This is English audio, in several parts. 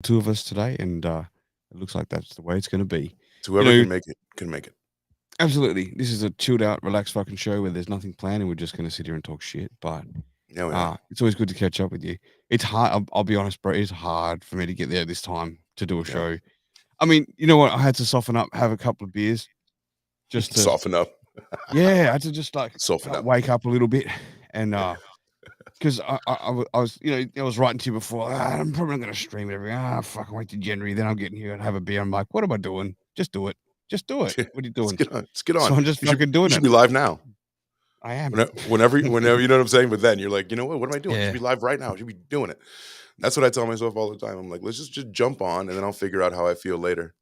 two of us today, and it looks like that's the way it's going to be. So You whoever know, can make it can make it. absolutely. This is a chilled out, relaxed fucking show where there's nothing planned, and we're just going to sit here and talk shit. But Oh yeah. it's always good to catch up with you. It's hard. I'll be honest, bro. It's hard for me to get there this time to do a Yeah. show. I mean, you know what? I had to soften up, have a couple of beers, just to Soften up. yeah, I had to just like Soften up. wake up a little bit, and because I was, I was writing to you before. I'm probably not going to stream it every. Fucking wait till January. Then I'll get in here and have a beer. I'm like, what am I doing? Just do it. Just do it. What are you Let's doing? get on. Let's get So on. I'm just You should fucking you doing should it. be live now. I am. Whenever you know what I'm saying. But then you're like, you know what am I doing? I Yeah. should be live right now. I should be doing it. That's what I tell myself all the time. I'm like, let's just jump on, and then I'll figure out how I feel later.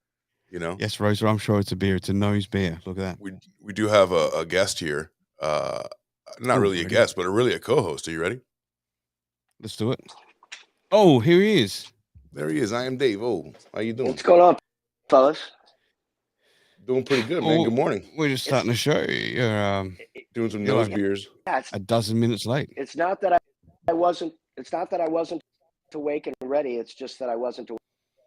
You know. Yes, Rosa. I'm sure it's a beer. It's a nose beer. Look at that. We do have a guest here. Not Oh, really a ready? guest, but really a co-host. Are you ready? Let's do it. Oh, here he is. There he is. I am Dave. Oh, how you doing? What's going on, fellas? Doing pretty good, man. Good morning. We're just starting the show. You're Doing some you're nose like beers. Yeah, a dozen minutes late. it's not that I wasn't. It's not that I wasn't awake and ready. It's just that I wasn't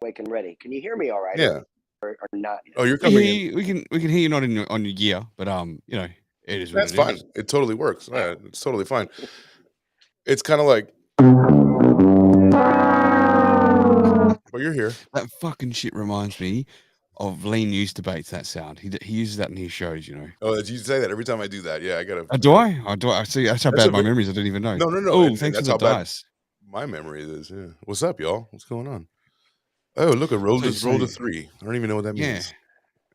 awake and ready. Can you hear me all right? Yeah. Or not? Oh, you're We coming hear in. you, we can hear you not on your gear, but it is what That's it fine. is. It totally works. Yeah, it's totally fine. It's kind of like, but you're here. That fucking shit reminds me of Lean News debates. That sound he uses that in his shows. Oh, you say that every time I do that. Yeah, I gotta. Do I? I see. That's how That's bad my okay. memory is. I didn't even know. No. Oh, And thanks for that's the how bad dice. my memory is. Yeah. What's up, y'all? What's going on? Oh, look, just rolled a 3. I don't even know what that Yeah. means.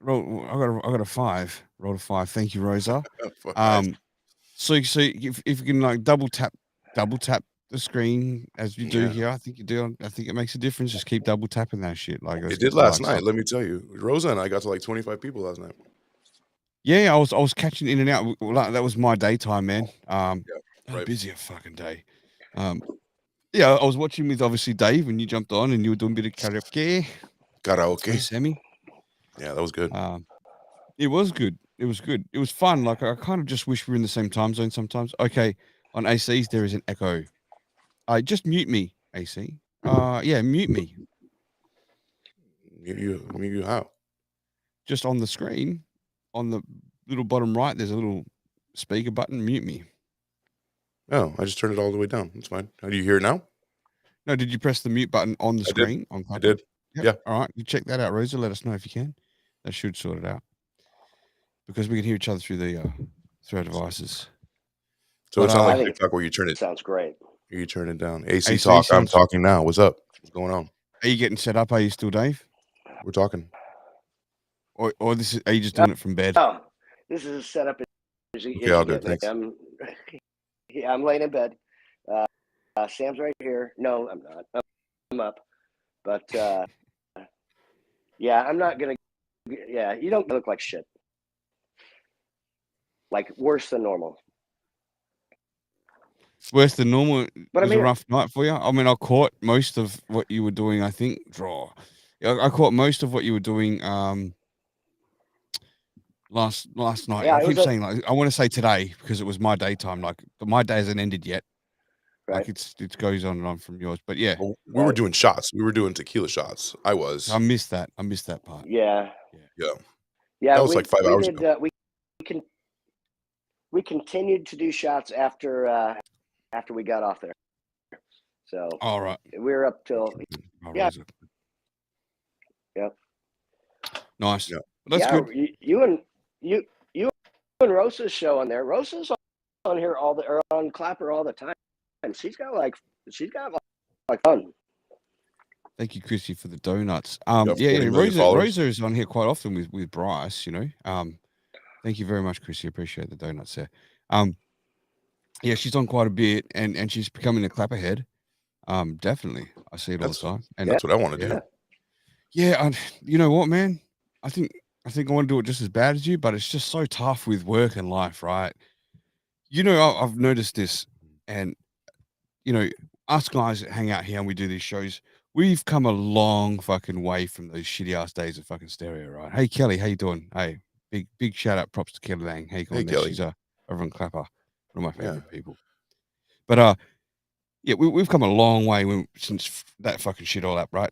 I got a 5. Rolled a 5. Thank you, Rosa. Five. So if you can like double tap the screen as you do here, I think you do. I think it makes a difference. Just keep double tapping that shit. Like It did last night. Let me tell you, Rosa and I got to like 25 people last night. Yeah, I was catching in and out. That was my daytime, man. right. Busy a fucking day. Yeah, I was watching with obviously Dave when you jumped on and you were doing a bit of karaoke. Karaoke. Sammy. Yeah, that was good. It was good. It was good. It was fun. Like I kind of just wish we were in the same time zone sometimes. Okay, on ACs there is an echo. Just mute me, AC. Yeah, mute me. Mute you how? Just on the screen, on the little bottom right, there's a little speaker button. Mute me. Oh, I just turned it all the way down. That's fine. How do you hear it now? No, did you press the mute button on the screen? I did. Yep. Yeah. All right. You check that out, Rosa. Let us know if you can. That should sort it out. Because we can hear each other through our devices. So it's not like TikTok where you turn it. Sounds great. You turn it down. AC talk. I'm talking now. What's up? What's going on? Are you getting set up? Are you still Dave? We're talking. Or are you just doing it from bed? Oh, this is a setup. Okay, I'll do it. Thanks. I'm laying in bed. Sam's right here. No, I'm not. I'm up. But yeah, I'm not gonna. Yeah, you don't look like shit. Like worse than normal. Worse than normal. But it was a rough night for you. I mean, I caught most of what you were doing. I think I caught most of what you were doing. Last night. Yeah, I keep saying like I want to say today because it was my daytime. Like my day hasn't ended yet. Right. Like it goes on and on from yours. But yeah, well, we were doing shots. We were doing tequila shots. I missed that. I missed that part. Yeah. That was like 5 hours ago. We continued to do shots after we got off there. So all right, we were up till yeah. Yep. Nice. Yeah. That's good. You and Rosa's show on there. Rosa's on here on Clapper all the time. She's got like fun. Thank you, Chrissy, for the donuts. Rosa is on here quite often with Bryce. Thank you very much, Chrissy. Appreciate the donuts there. Yeah, she's on quite a bit, and she's becoming a Clapperhead. Definitely, I see it all the time, and that's what I want to do. Yeah, you know what, man? I think I want to do it just as bad as you, but it's just so tough with work and life, right? I've noticed this, and us guys that hang out here and we do these shows, we've come a long fucking way from those shitty ass days of fucking stereo, right? Hey Kelly, how you doing? Hey, big shout out, props to Kelly Lang. Hey Kelly, she's over on Clapper, one of my favorite people. But yeah, we've come a long way since that fucking shit all up, right?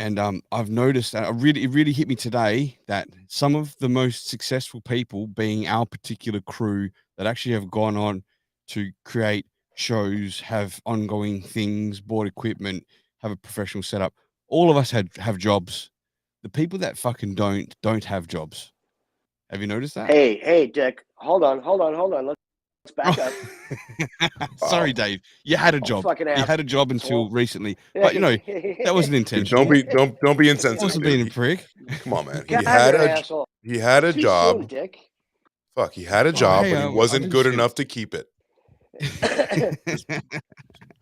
And I've noticed that it really hit me today that some of the most successful people, being our particular crew, that actually have gone on to create shows, have ongoing things, bought equipment, have a professional setup. All of us have jobs. The people that fucking don't have jobs. Have you noticed that? Hey, Dick, hold on. Let's back up. Sorry, Wow. Dave. You had a Oh, job. fucking You had a job until asshole. recently, but that wasn't Dude, intentional. don't be I insensitive, wasn't being a dude. prick. Come on, man. God, you're an asshole. He had a Too job. soon, Dick. Fuck, he had a Oh, job, hey, but he I wasn't didn't good see enough to keep it.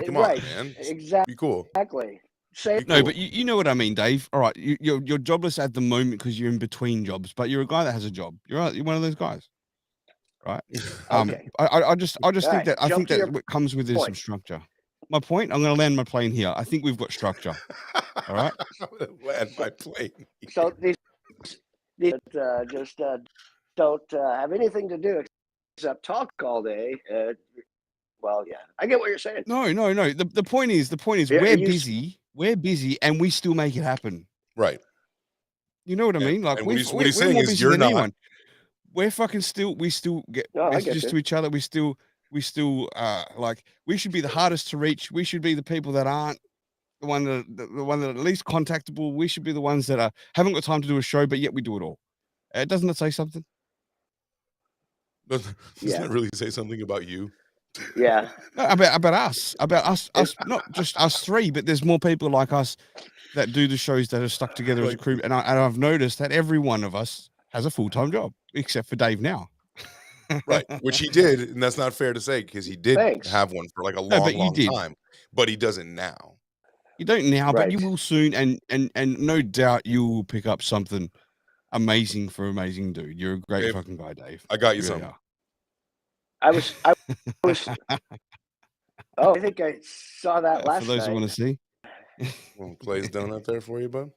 Come on, Right. man. Exactly. Be cool. Say Be No, cool. but you know what I mean, Dave. All right, you're jobless at the moment because you're in between jobs, but you're a guy that has a job. You're one of those guys, right? Okay. I just All think right, that jump to your what comes with is some point. structure. My point. I'm going to land my plane here. I think we've got structure. All right. I'm gonna land my plane. So these just don't have anything to do except talk all day. Well, yeah, I get what you're saying. No. The point is Are we're you busy, and we still make it happen. Right. You know what I mean? Like And what he's we're saying more is busy you're than not. anyone. We're fucking we still get No, I get messages you. to each other. We still like we should be the hardest to reach. We should be the people that aren't the one that are at least contactable. We should be the ones that haven't got time to do a show, but yet we do it all. Doesn't that say something? Doesn't Yeah. it really say something about you? Yeah. No, about us, not just us three, but there's more people like us that do the shows that are stuck together as a Like- crew. And I've noticed that every one of us has a full-time job, except for Dave now. Right, which he did, and that's not fair to say because he did Thanks. have one for like a No, but long, you did. time, but he doesn't now. You don't now, but you Right. will soon, and no doubt you will pick up something amazing for amazing dude. You're a great Dave, fucking guy, Dave. I got you really some. are. I was. Oh, I think I saw that last For those who night. want to see, Well, Clay's donut there for you, bud.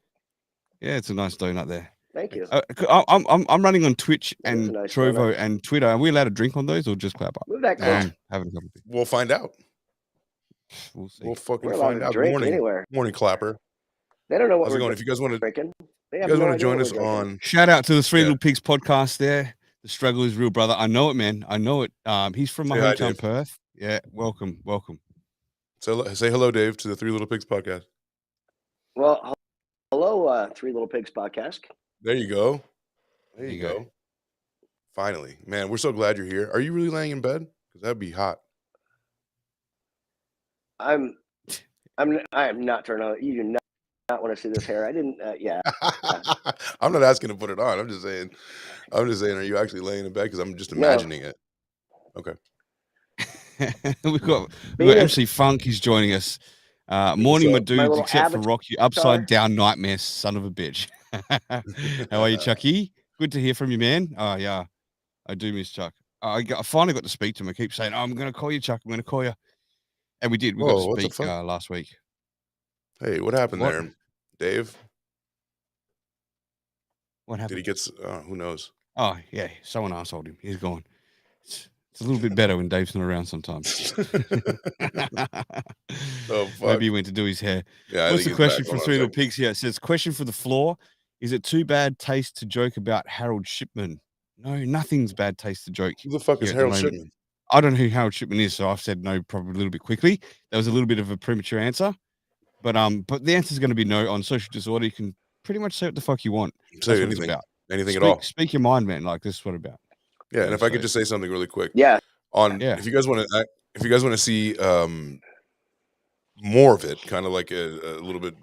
yeah, it's a nice donut there. Thank you. I'm running on Twitch That is a and nice Trovo donut. and Twitter. Are we allowed to drink on those or just clap up? Move that No, close. I'm having a couple of things. We'll find out. We'll see. We'll fucking We're allowed find to out. drink Morning, anywhere. morning, Clapper. They don't know what How's it we're going? If you guys want to, drinking. They you have guys no want to idea join what us we're drinking. on, Shout out to the Three Yeah. Little Pigs podcast there. The struggle is real, brother. I know it, man. I know it. He's from my Say hi, hometown, Dave. Perth. Yeah, welcome. say hello, Dave, to the Three Little Pigs podcast. Well, hello, Three Little Pigs podcast. There you go. There you go. Finally, man, we're so glad you're here. Are you really laying in bed? Because that'd be hot. I am not turning on. You do not want to see this hair. I didn't. Yeah. I'm not asking to put it on. I'm just saying. Are you actually laying in bed? Because I'm just No. imagining it. Okay. We've got Being a- MC Funk. He's joining us. Morning, So, my my dudes, little except for avatar- Rock, you upside down nightmare, son of a bitch. How are you, Chucky? Good to hear from you, man. Oh yeah, I do miss Chuck. I finally got to speak to him. I keep saying, "I'm going to call you, Chuck. I'm going to call you," and we did. We got Whoa, what to the speak fuck? last week. Hey, what happened What? there, Dave? What Did happened? he get? Who knows? Oh yeah, someone assholed him. He's gone. It's a little bit better when Dave's not around sometimes. Oh fuck. Maybe he went to do his hair. Yeah. What's the he's question back. from Hold on a Three Little second. Pigs here? It says, question for the floor. Is it too bad taste to joke about Harold Shipman? No, nothing's bad taste to joke. Who the fuck is here at the Harold moment. Shipman? I don't know who Harold Shipman is, so I've said no probably a little bit quickly. That was a little bit of a premature answer. But the answer is going to be no. On social disorder, you can pretty much say what the fuck you want. Say That's what it's anything. about. Anything at all. Speak your mind, man. Like, this is what it's about. Yeah. And if I could So- just say something really quick. Yeah. Yeah. If you guys want to see more of it, kind of like a little bit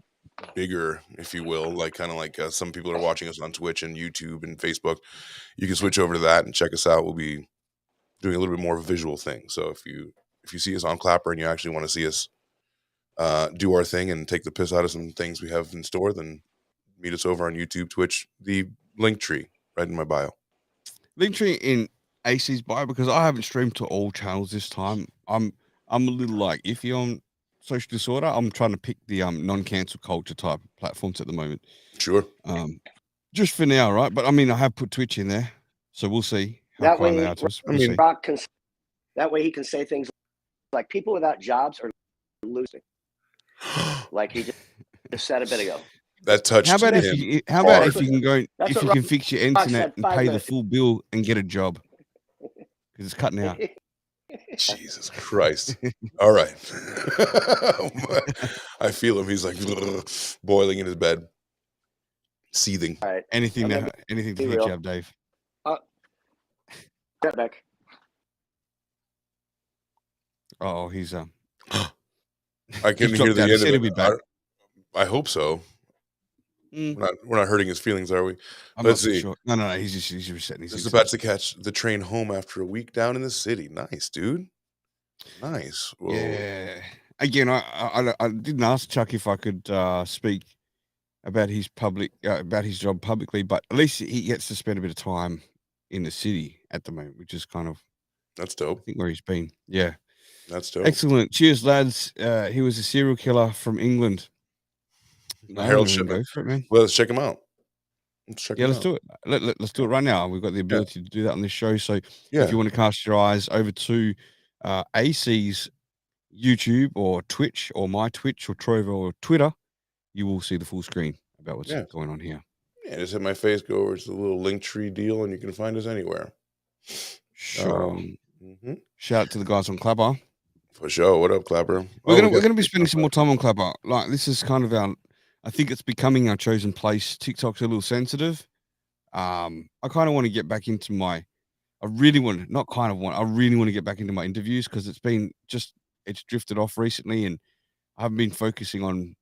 bigger, if you will, like kind of like some people are watching us on Twitch and YouTube and Facebook, you can switch over to that and check us out. We'll be doing a little bit more of a visual thing. So if you see us on Clapper and you actually want to see us do our thing and take the piss out of some things we have in store, then meet us over on YouTube, Twitch, the link tree right in my bio. Linktree in AC's bio, because I haven't streamed to all channels this time. I'm a little like iffy on social disorder. I'm trying to pick the non-cancel culture type platforms at the moment. Sure. Just for now, right? But I mean, I have put Twitch in there, so we'll see how That kind way, they are to us. I We'll mean- see. Rock can. That way, he can say things like people without jobs are losing. Like he just said a bit ago. That touched How about if him you? How about hard. if you can go? That's If what you can fix your Rock internet said and 5 pay the minutes. full bill and get a job because it's cutting out. Jesus Christ. All right. I feel him. He's like boiling in his bed, seething. All right. Anything I'm to gonna anything to be hit real. you up, Dave. Get back. I Oh, can he's hear dropped the out. He end said of he'll be it. back. I hope so. Mm, We're not hurting his feelings, are we? I'm Let's not so see. sure. No. He's resetting. He's Just resetting. about to catch the train home after a week down in the city. Nice, dude. Nice. Well, Yeah. Again, I didn't ask Chuck if I could speak about his job publicly, but at least he gets to spend a bit of time in the city at the moment, which is kind of that's I dope. think where he's been. Yeah. That's dope. Excellent. Cheers, lads. He was a serial killer from England. No, Harold we can Shipman. go for it, man. Well, let's check him out. Yeah, let's do it. Let's do it right now. We've got the ability to do that on this show. So Yeah. if you want to cast your eyes over to AC's YouTube or Twitch or my Twitch or Trovo or Twitter, you will see the full screen about what's going on here. Yeah, just hit my face, go over to the little link tree deal, and you can find us anywhere. Sure. Mhm. Shout out to the guys on Clapper. For sure. What up, Clapper? We're gonna be spending some more time on Clapper. Like this is kind of our. I think it's becoming our chosen place. TikTok's a little sensitive. I kind of want to get back into my. I really want to get back into my interviews because it's drifted off recently, and I haven't been focusing on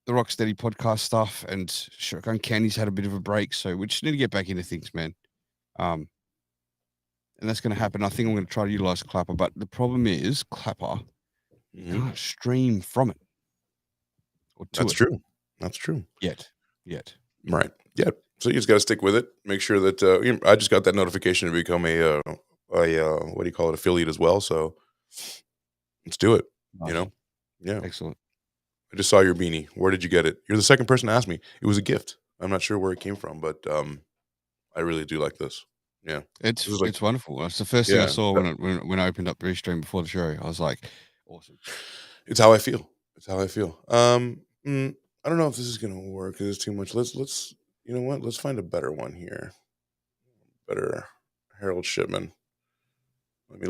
the Rocksteady podcast stuff, and Shotgun Candy's had a bit of a break, so we just need to get back into things, man. And that's going to happen. I think I'm going to try to utilize Clapper, but the problem is Clapper can't stream from it. Or to That's it. true. That's true. Yet. Right. Yeah. So you just got to stick with it. Make sure that I just got that notification to become a what do you call it, affiliate as well. So let's do it. Nice. You know. Yeah. Excellent. I just saw your beanie. Where did you get it? You're the second person to ask me. It was a gift. I'm not sure where it came from, but I really do like this. Yeah. It's like- it's wonderful. It's the first thing I Yeah, saw when I opened up the Restream before the show. I was like, awesome. It's how I feel. I don't know if this is gonna work because it's too much. Let's you know what? Let's find a better one here. Better Harold Shipman. Let me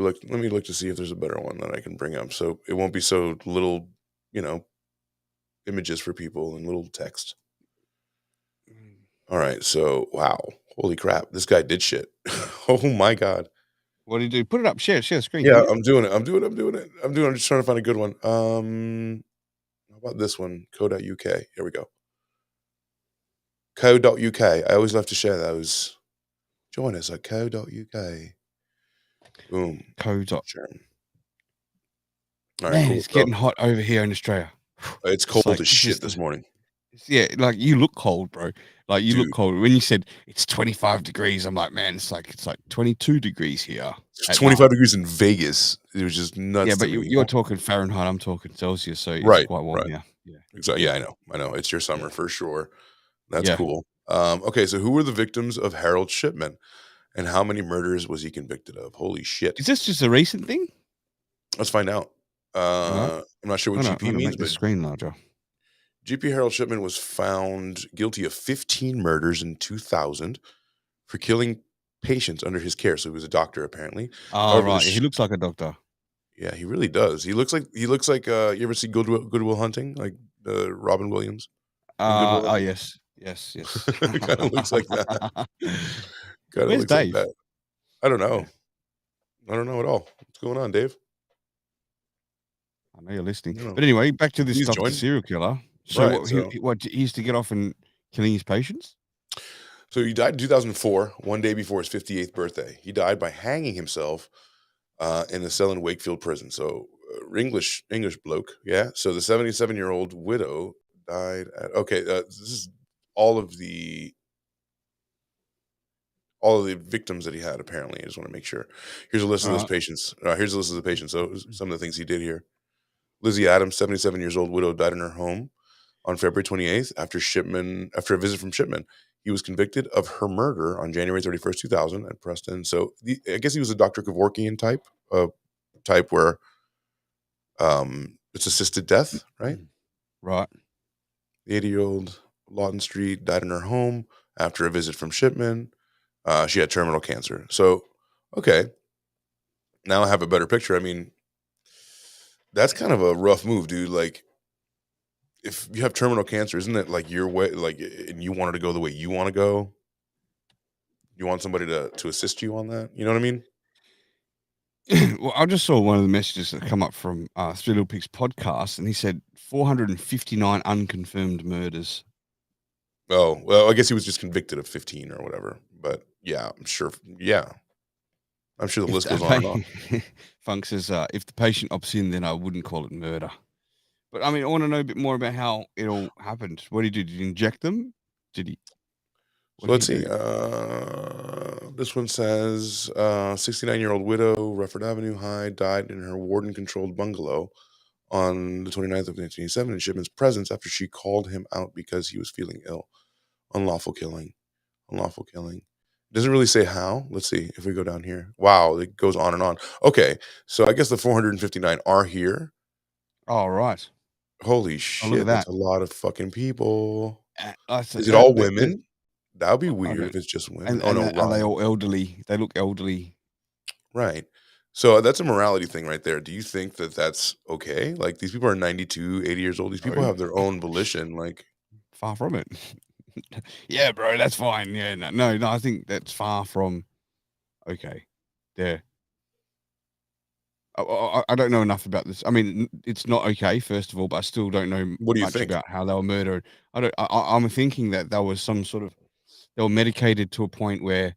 look to see if there's a better one that I can bring up, so it won't be so little, images for people and little text. All right, so wow, holy crap, this guy did shit. Oh my god. What do you do? Put it up. Share the screen. Yeah, I'm doing it. I'm just trying to find a good one. How about this one? Co.uk. Here we go. Co.uk. I always love to share those. Join us at co.uk. Boom. Sure. All right, Man, cool. it's getting hot over here in Australia. It's cold like, as shit this morning. Yeah, like you look cold, bro. Like you look Dude. cold. When you said it's 25 degrees, I'm like, man, it's like 22 degrees here. It's 25 degrees in Vegas. It was just nuts. Yeah, to but me. you're talking Fahrenheit. I'm talking Celsius, so it's Right, quite warm right. here. Yeah. Exactly. Yeah, I know. It's your summer for sure. That's Yeah. cool. Okay, so who were the victims of Harold Shipman, and how many murders was he convicted of? Holy shit! Is this just a recent thing? Let's find out. I'm not sure what I'm GP gonna means, make the but screen larger. GP Harold Shipman was found guilty of 15 murders in 2000 for killing patients under his care. So he was a doctor, apparently. Oh, However, right. He looks like a doctor. Yeah, he really does. He looks like you ever see Goodwill Hunting, like Robin Williams? Oh, yes. Kind of looks like that. Where's Dave? Like that. I don't know. I don't know at all. What's going on, Dave? I know you're listening. No. But anyway, back to this Please stuff, join. the serial killer. So, Right, what he used to get off and killing his patients? So he died in 2004, one day before his 58th birthday. He died by hanging himself in a cell in Wakefield prison. So English bloke, yeah. So the 77-year-old widow died at. Okay, this is all of the victims that he had. Apparently, I just want to make sure. Here's a list of those patients. Here's a list of the patients. So some of the things he did here. Lizzie Adams, 77 years old widow, died in her home on February 28th after a visit from Shipman. He was convicted of her murder on January 31st, 2000 at Preston. So I guess he was a Dr. Kevorkian type where it's assisted death, right? Right. The 80-year-old Lawton Street died in her home after a visit from Shipman. She had terminal cancer. So, okay, now I have a better picture. I mean, that's kind of a rough move, dude. Like, if you have terminal cancer, isn't it like your way, like, and you wanted to go the way you want to go? You want somebody to assist you on that? You know what I mean? Well, I just saw one of the messages that come up from Three Little Pigs podcast, and he said 459 unconfirmed murders. Oh, well, I guess he was just convicted of 15 or whatever. But yeah, I'm sure. Yeah, I'm sure the If list the goes on and on. Funk says, if the patient opts in, then I wouldn't call it murder. But I mean, I want to know a bit more about how it all happened. What did he do? Did he inject them? Did he? What So did let's he see. do? This one says 69-year-old widow, Rufford Avenue High, died in her warden-controlled bungalow on the 29th of 1987 in Shipman's presence after she called him out because he was feeling ill. Unlawful killing. Unlawful killing. Doesn't really say how. Let's see if we go down here. Wow, it goes on and on. Okay, so I guess the 459 are here. Oh, right. Holy Oh, look at shit, that's that. a lot of fucking people. I said Is it all that women? That would be I weird don't. if it's just women. And Oh and no, are they Ryan. all elderly? They look elderly. Right. So that's a morality thing right there. Do you think that that's okay? Like these people are 92, 80 years old. These people No, have their own volition. Like, far from it. Yeah, bro, that's fine. Yeah, no. I think that's far from okay. There. I don't know enough about this. I mean, it's not okay, first of all, but I still don't know what do you much think? about how they were murdered. I don't. I'm thinking that there was some sort of they were medicated to a point where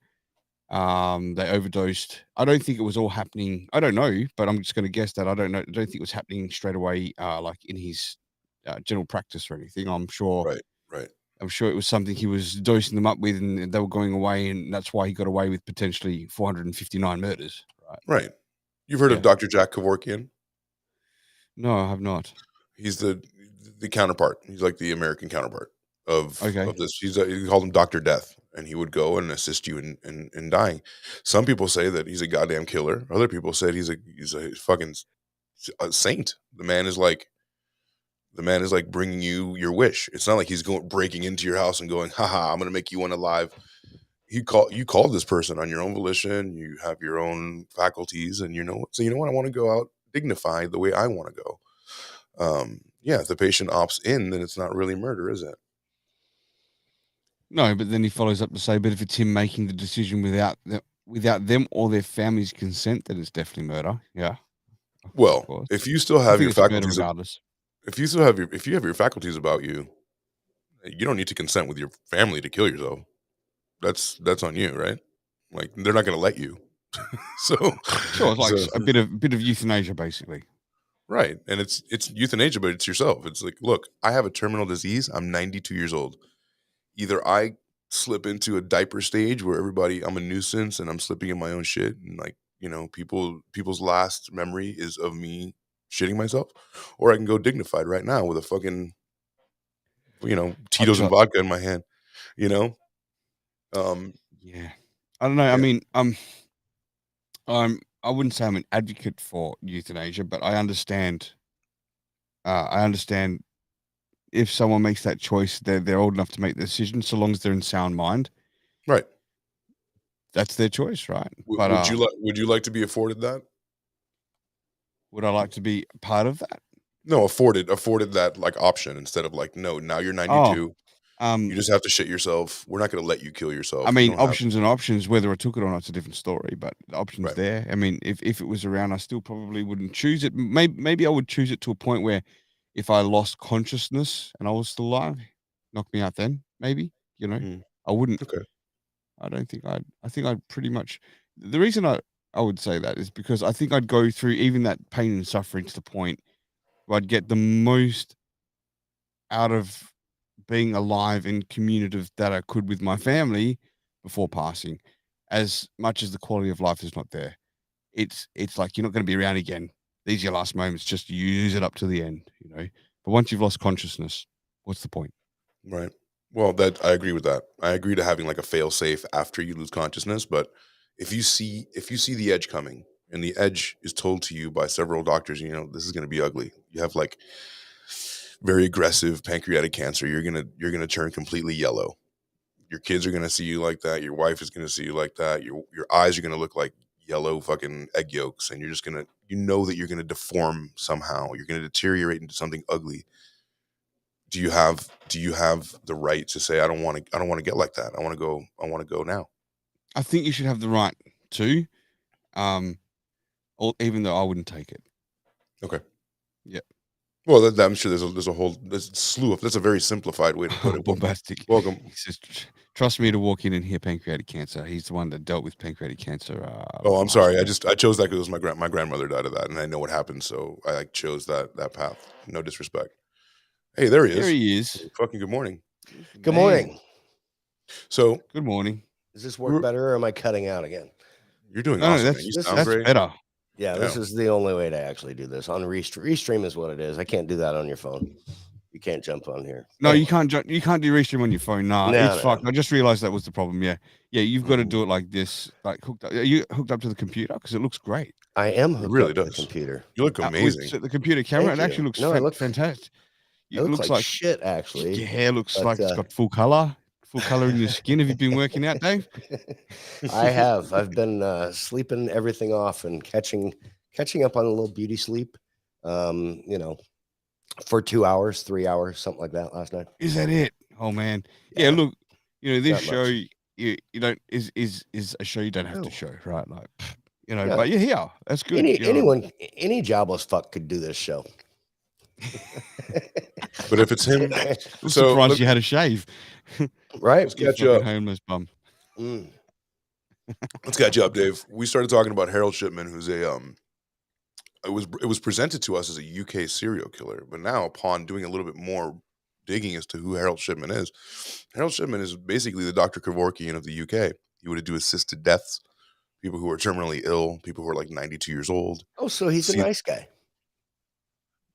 they overdosed. I don't think it was all happening. I don't know, but I'm just going to guess that I don't know. I don't think it was happening straight away, like in his general practice or anything. Right, right, I'm sure it was something he was dosing them up with, and they were going away, and that's why he got away with potentially 459 murders. Right? right. You've heard of Yeah. Dr. Jack Kevorkian? No, I have not. He's the counterpart. He's like the American counterpart Okay. of this. He called him Doctor Death, and he would go and assist you in dying. Some people say that he's a goddamn killer. Other people said he's a fucking a saint. The man is like bringing you your wish. It's not like he's going breaking into your house and going, haha, I'm gonna make you unalive. You called this person on your own volition. You have your own faculties, and so you know what? I want to go out dignified the way I want to go. Yeah, if the patient opts in, then it's not really murder, is it? No, but then he follows up to say, but if it's him making the decision without them or their family's consent, then it's definitely murder. Yeah, of Well, course. if you still I have think your it's murder faculties, regardless. if you have your faculties about you, you don't need to consent with your family to kill yourself. That's on you, right? Like they're not going to let you. so, Sure, it's like so a bit of euthanasia, basically. right, and it's euthanasia, but it's yourself. It's like, look, I have a terminal disease. I'm 92 years old. Either I slip into a diaper stage where I'm a nuisance and I'm slipping in my own shit, and like people's last memory is of me shitting myself, or I can go dignified right now with a fucking Hot Tito's and shot. vodka in my hand, you know. Um, Yeah, I don't know. I yeah, mean, I wouldn't say I'm an advocate for euthanasia, but I understand. I understand if someone makes that choice, they're old enough to make the decision, so long as they're in sound mind. right. That's their choice, right? But Would you like to be afforded that? would I like to be part of that? No, afforded that like option instead of like, no, now you're Oh, 92. um, You just have to shit yourself. We're not going to let you kill I yourself. You mean, don't have options and options. Whether I took it or not's a different story, but the options right, there. I mean, if it was around, I still probably wouldn't choose it. Maybe I would choose it to a point where if I lost consciousness and I was still alive, knock me out then, maybe, mm, I wouldn't. okay, I don't think I think I'd pretty much the reason I would say that is because I think I'd go through even that pain and suffering to the point where I'd get the most out of being alive and communicative that I could with my family before passing. As much as the quality of life is not there, it's like you're not going to be around again. These are your last moments. Just use it up to the end. But once you've lost consciousness, what's the point? right. Well, that I agree with that. I agree to having like a fail safe after you lose consciousness, but if you see the edge coming and the edge is told to you by several doctors, this is going to be ugly. You have like very aggressive pancreatic cancer, you're gonna turn completely yellow. Your kids are gonna see you like that. Your wife is gonna see you like that. Your eyes are gonna look like yellow fucking egg yolks, and you're just gonna that you're gonna deform somehow. You're gonna deteriorate into something ugly. Do you have the right to say I don't want to get like that? I want to go now. I think you should have the right to, even though I wouldn't take it. Okay. Yeah. Well, I'm sure there's a slew of. That's a very simplified way to put it. Bombastic. Welcome. He says, trust me to walk in and hear pancreatic cancer. He's the one that dealt with pancreatic cancer. Oh, I'm last sorry. year. I chose that because my grandmother died of that, and I know what happened, so I chose that path. No disrespect. Hey, there he is. There he is. Fucking good morning. Good Man. morning. So Good morning. Does this work better, or am I cutting out again? you're doing No, awesome. that's man. You this sound that's great. better. Yeah, this is the only way to actually do this. On Restream is what it is. I can't do that on your phone. You can't jump on here. No, Anyway. you can't. You can't do restream on your phone. Nah, No, it's no. fucked. I just realized that was the problem. Yeah, you've got to do it like this, like hooked up. Are you hooked up to the computer? Because it looks great. I am hooked really up to does. the computer. You look amazing. With the computer camera, Thank it actually you. looks No, I look fantastic. It looks like shit, actually. Your hair looks but, like it's got full color in your skin. Have you been working out, Dave? I have. I've been sleeping everything off and catching up on a little beauty sleep. For 2 hours, 3 hours, something like that last night. Is that it? Oh man, yeah. Look, this Not show much. you don't is a show you don't have No. to show, right? Like, Yeah. but you're here. That's good. Any jobless fuck could do this show. But if it's him, I'm so surprised you had a shave. Right? let's catch you up. Homeless bum. Mm. Let's catch you up, Dave. We started talking about Harold Shipman, who's a It was presented to us as a UK serial killer, but now upon doing a little bit more digging as to who Harold Shipman is basically the Dr. Kevorkian of the UK. He would do assisted deaths, people who are terminally ill, people who are like 92 years old. Oh, so he's a nice guy.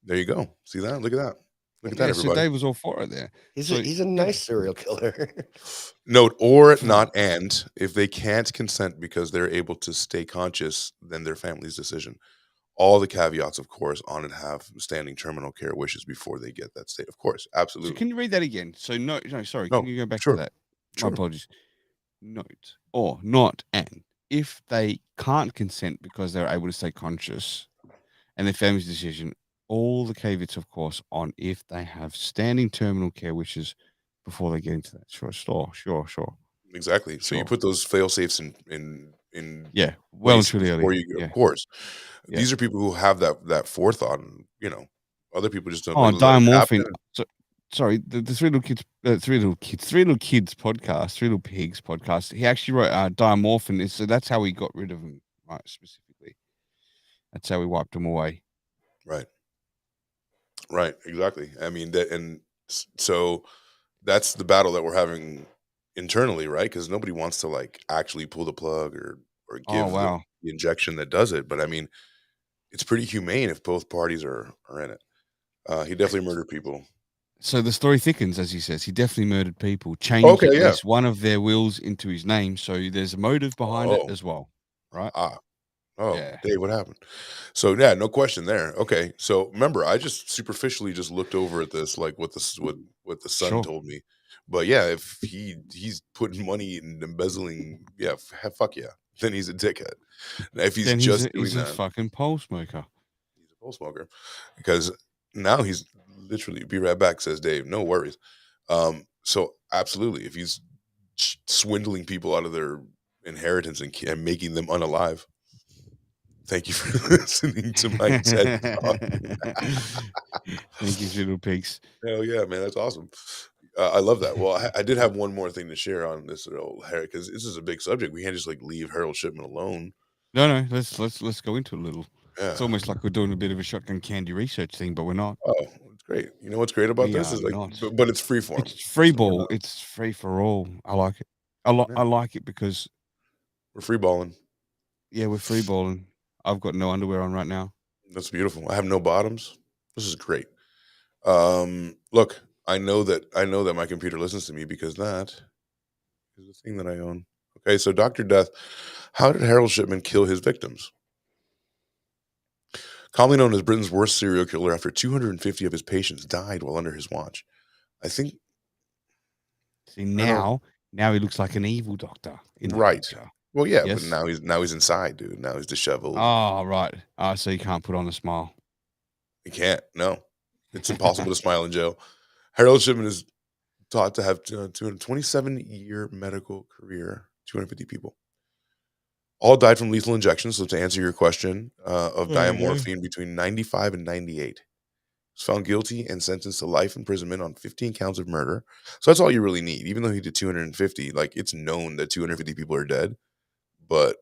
There you go. See that? Look at that. Look at Yeah, that, so everybody. Dave was all for it there. He's a nice serial killer. Note or not, and if they can't consent because they're able to stay conscious, then their family's decision. All the caveats, of course, on it have standing terminal care wishes before they get that state. Of course, So absolutely. can you read that again? So no, sorry. No, Can you go back sure, to that? sure. My apologies. Note or not, and if they can't consent because they're able to stay conscious, and their family's decision. All the caveats, of course, on if they have standing terminal care wishes before they get into that. Sure. Exactly. So you Sure. put those fail safes in Yeah, well and place truly before earlier. you go. Yeah. Of course, Yeah. these are people who have that forethought, and other people just don't. Oh, let it happen. diamorphine. So, sorry, the three little kids podcast, Three Little Pigs podcast. He actually wrote diamorphine. So that's how he got rid of them, right? Specifically, that's how he wiped them away. Right. Exactly. I mean that, and so that's the battle that we're having internally, right? Because nobody wants to like actually pull the plug or give Oh wow. the injection that does it. But I mean, it's pretty humane if both parties are in it. He definitely murdered people. So the story thickens, as he says. He definitely murdered people, changed at yeah. least one of their wills into his name. So there's a motive behind it as well, right? Yeah. Dave, what happened? So yeah, no question there. Okay, so remember, I just superficially just looked over at this, like what the son Sure. told me. But yeah, if he's putting money and embezzling, yeah, fuck yeah, then he's a dickhead. Now, if he's Then just he's doing a that, fucking pole smoker. he's a pole smoker, because now he's literally be right back, says Dave. No worries. So absolutely, if he's swindling people out of their inheritance and making them unalive. Thank you for listening to my TED Talk. Thank you, Little Pigs. Hell yeah, man, that's awesome. I love that. Well, I did have one more thing to share on this old Harold, because this is a big subject. We can't just like leave Harold Shipman alone. No, let's go into it a little. Yeah. It's almost like we're doing a bit of a shotgun candy research thing, but we're not. Oh, it's great. You know what's great about We this are is like, not. but it's free form. It's free So we're ball. not- It's free for all. I like it. Yeah. I like it because We're free balling. we're free balling. I've got no underwear on right now. That's beautiful. I have no bottoms. This is great. Look, I know that my computer listens to me because that is the thing that I own. Okay, so Dr. Death, how did Harold Shipman kill his victims? Commonly known as Britain's worst serial killer after 250 of his patients died while under his watch. I think See, now he looks like an evil doctor in the right. picture. Well, yeah, Yes. but now he's inside, dude. Now he's disheveled. Oh, right. So you can't put on a smile. He can't. No, it's impossible to smile in jail. Harold Shipman is thought to have 227-year medical career. 250 people. All died from lethal injections. So to answer your question, of diamorphine between 95 and 98. Was found guilty and sentenced to life imprisonment on 15 counts of murder. So that's all you really need. Even though he did 250, like it's known that 250 people are dead, but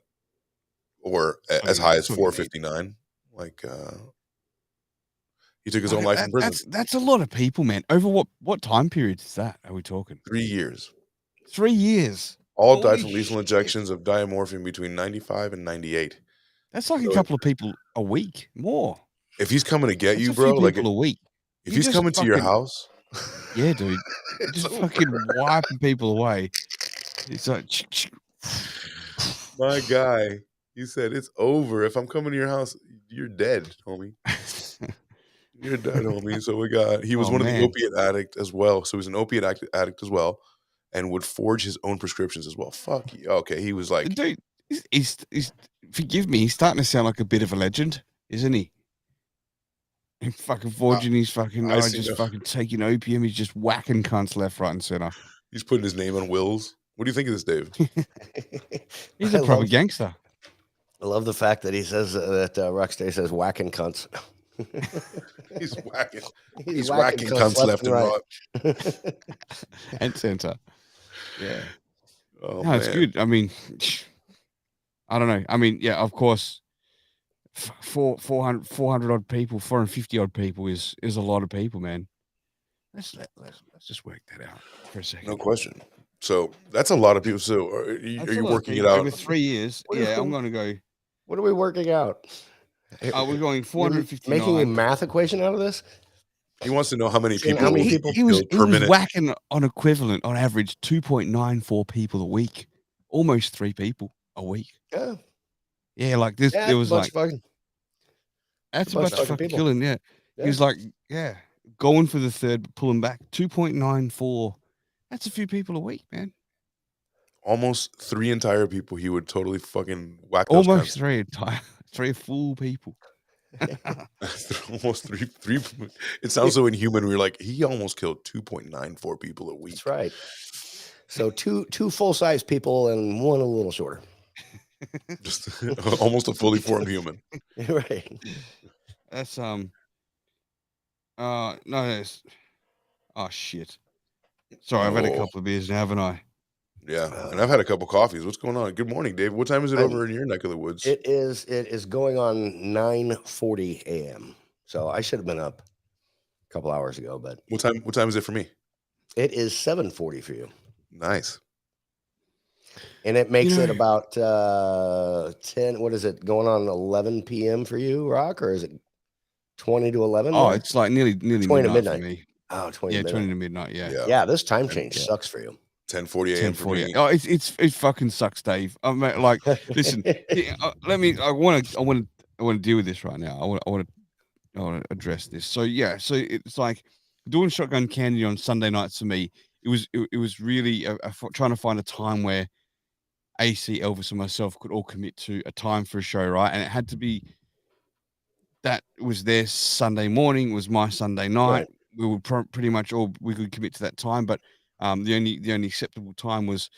or as high as 459. Like he took his own life in prison. That's a lot of people, man. Over what time period is that? Are we talking 3 years? 3 years? All died Holy from lethal shit. injections of diamorphine between 95 and 98. That's like So a couple of people a week more. If he's coming to get That's you, a bro, few like people a week. if You he's just coming to your fucking- house, Yeah, dude. it's Just over. fucking wiping people away. It's like My guy, he said it's over. If I'm coming to your house, you're dead, homie. You're dead, homie. So he was Oh, one of man. the opiate addict as well. So he's an opiate addict as well, and would forge his own prescriptions as well. Fuck you. Okay, he was like, dude, he's forgive me, he's starting to sound like a bit of a legend, isn't he? He's fucking forging his fucking I see just no- fucking taking opium, he's just whacking cunts left, right, and center. he's putting his name on wills. What do you think of this, Dave? He's a proper gangster. I love the fact that he says that Rocksteady says whacking cunts. He's whacking. He's He's whacking cunts left and right. And center. Yeah. Oh, No, it's man. good. I mean, I don't know. I mean, yeah, of course, 400 odd people, 450 odd people is a lot of people, man. Let's just work that out for a second. No question. So that's a lot of people. So are you That's a lot of working it people. out? Over 3 years? Yeah, I'm going to go. What are we working out? We're going You're 459. making a math equation out of this? He wants to know how many Seeing people how many will people- be He was killed per minute. whacking on equivalent, on average, 2.94 people a week. Almost 3 people a week. Yeah. Yeah, like this. Yeah, There was like, fucking, that's a bunch bunch of of fucking fucking people. killing. Yeah. Yeah. He was like, yeah, going for the third, but pulling back 2.94. That's a few people a week, man. Almost 3 entire people. He would totally fucking whack those Almost cunts. 3 full people. Almost three. It sounds so inhuman. We're like, he almost killed 2.94 people a week. that's right. So two full-size people and one a little shorter. Just almost a fully formed human. Right. That's no, that's oh shit. Sorry, I've had a Oh. couple of beers now, haven't I? Yeah, and I've had a couple coffees. What's going on? Good morning, Dave. What time is it over in your neck of the woods? It is going on 9:40 a.m. So I should have been up a couple hours ago, but What time is it for me? it is 7:40 for you. Nice. And it makes it know- about 10, what is it, going on 11 p.m. for you, Rock? Or is it 20 to 11? Oh, or- it's like nearly 20 to midnight, midnight. for me. oh, 20 Yeah, to 20 midnight. to midnight. Yeah. Yeah. Yeah, this time change Yeah. sucks for you. 10:40 a.m. for 10:40. me. Oh, it fucking sucks, Dave. I mean, like, listen. Yeah, I want to deal with this right now. I want to address this. So yeah, so it's like doing Shotgun Candy on Sunday nights for me. It was really trying to find a time where AC, Elvis, and myself could all commit to a time for a show, right? And it had to be that was their Sunday morning, was my Sunday night. Right. We would pretty much all we could commit to that time, but the only acceptable time was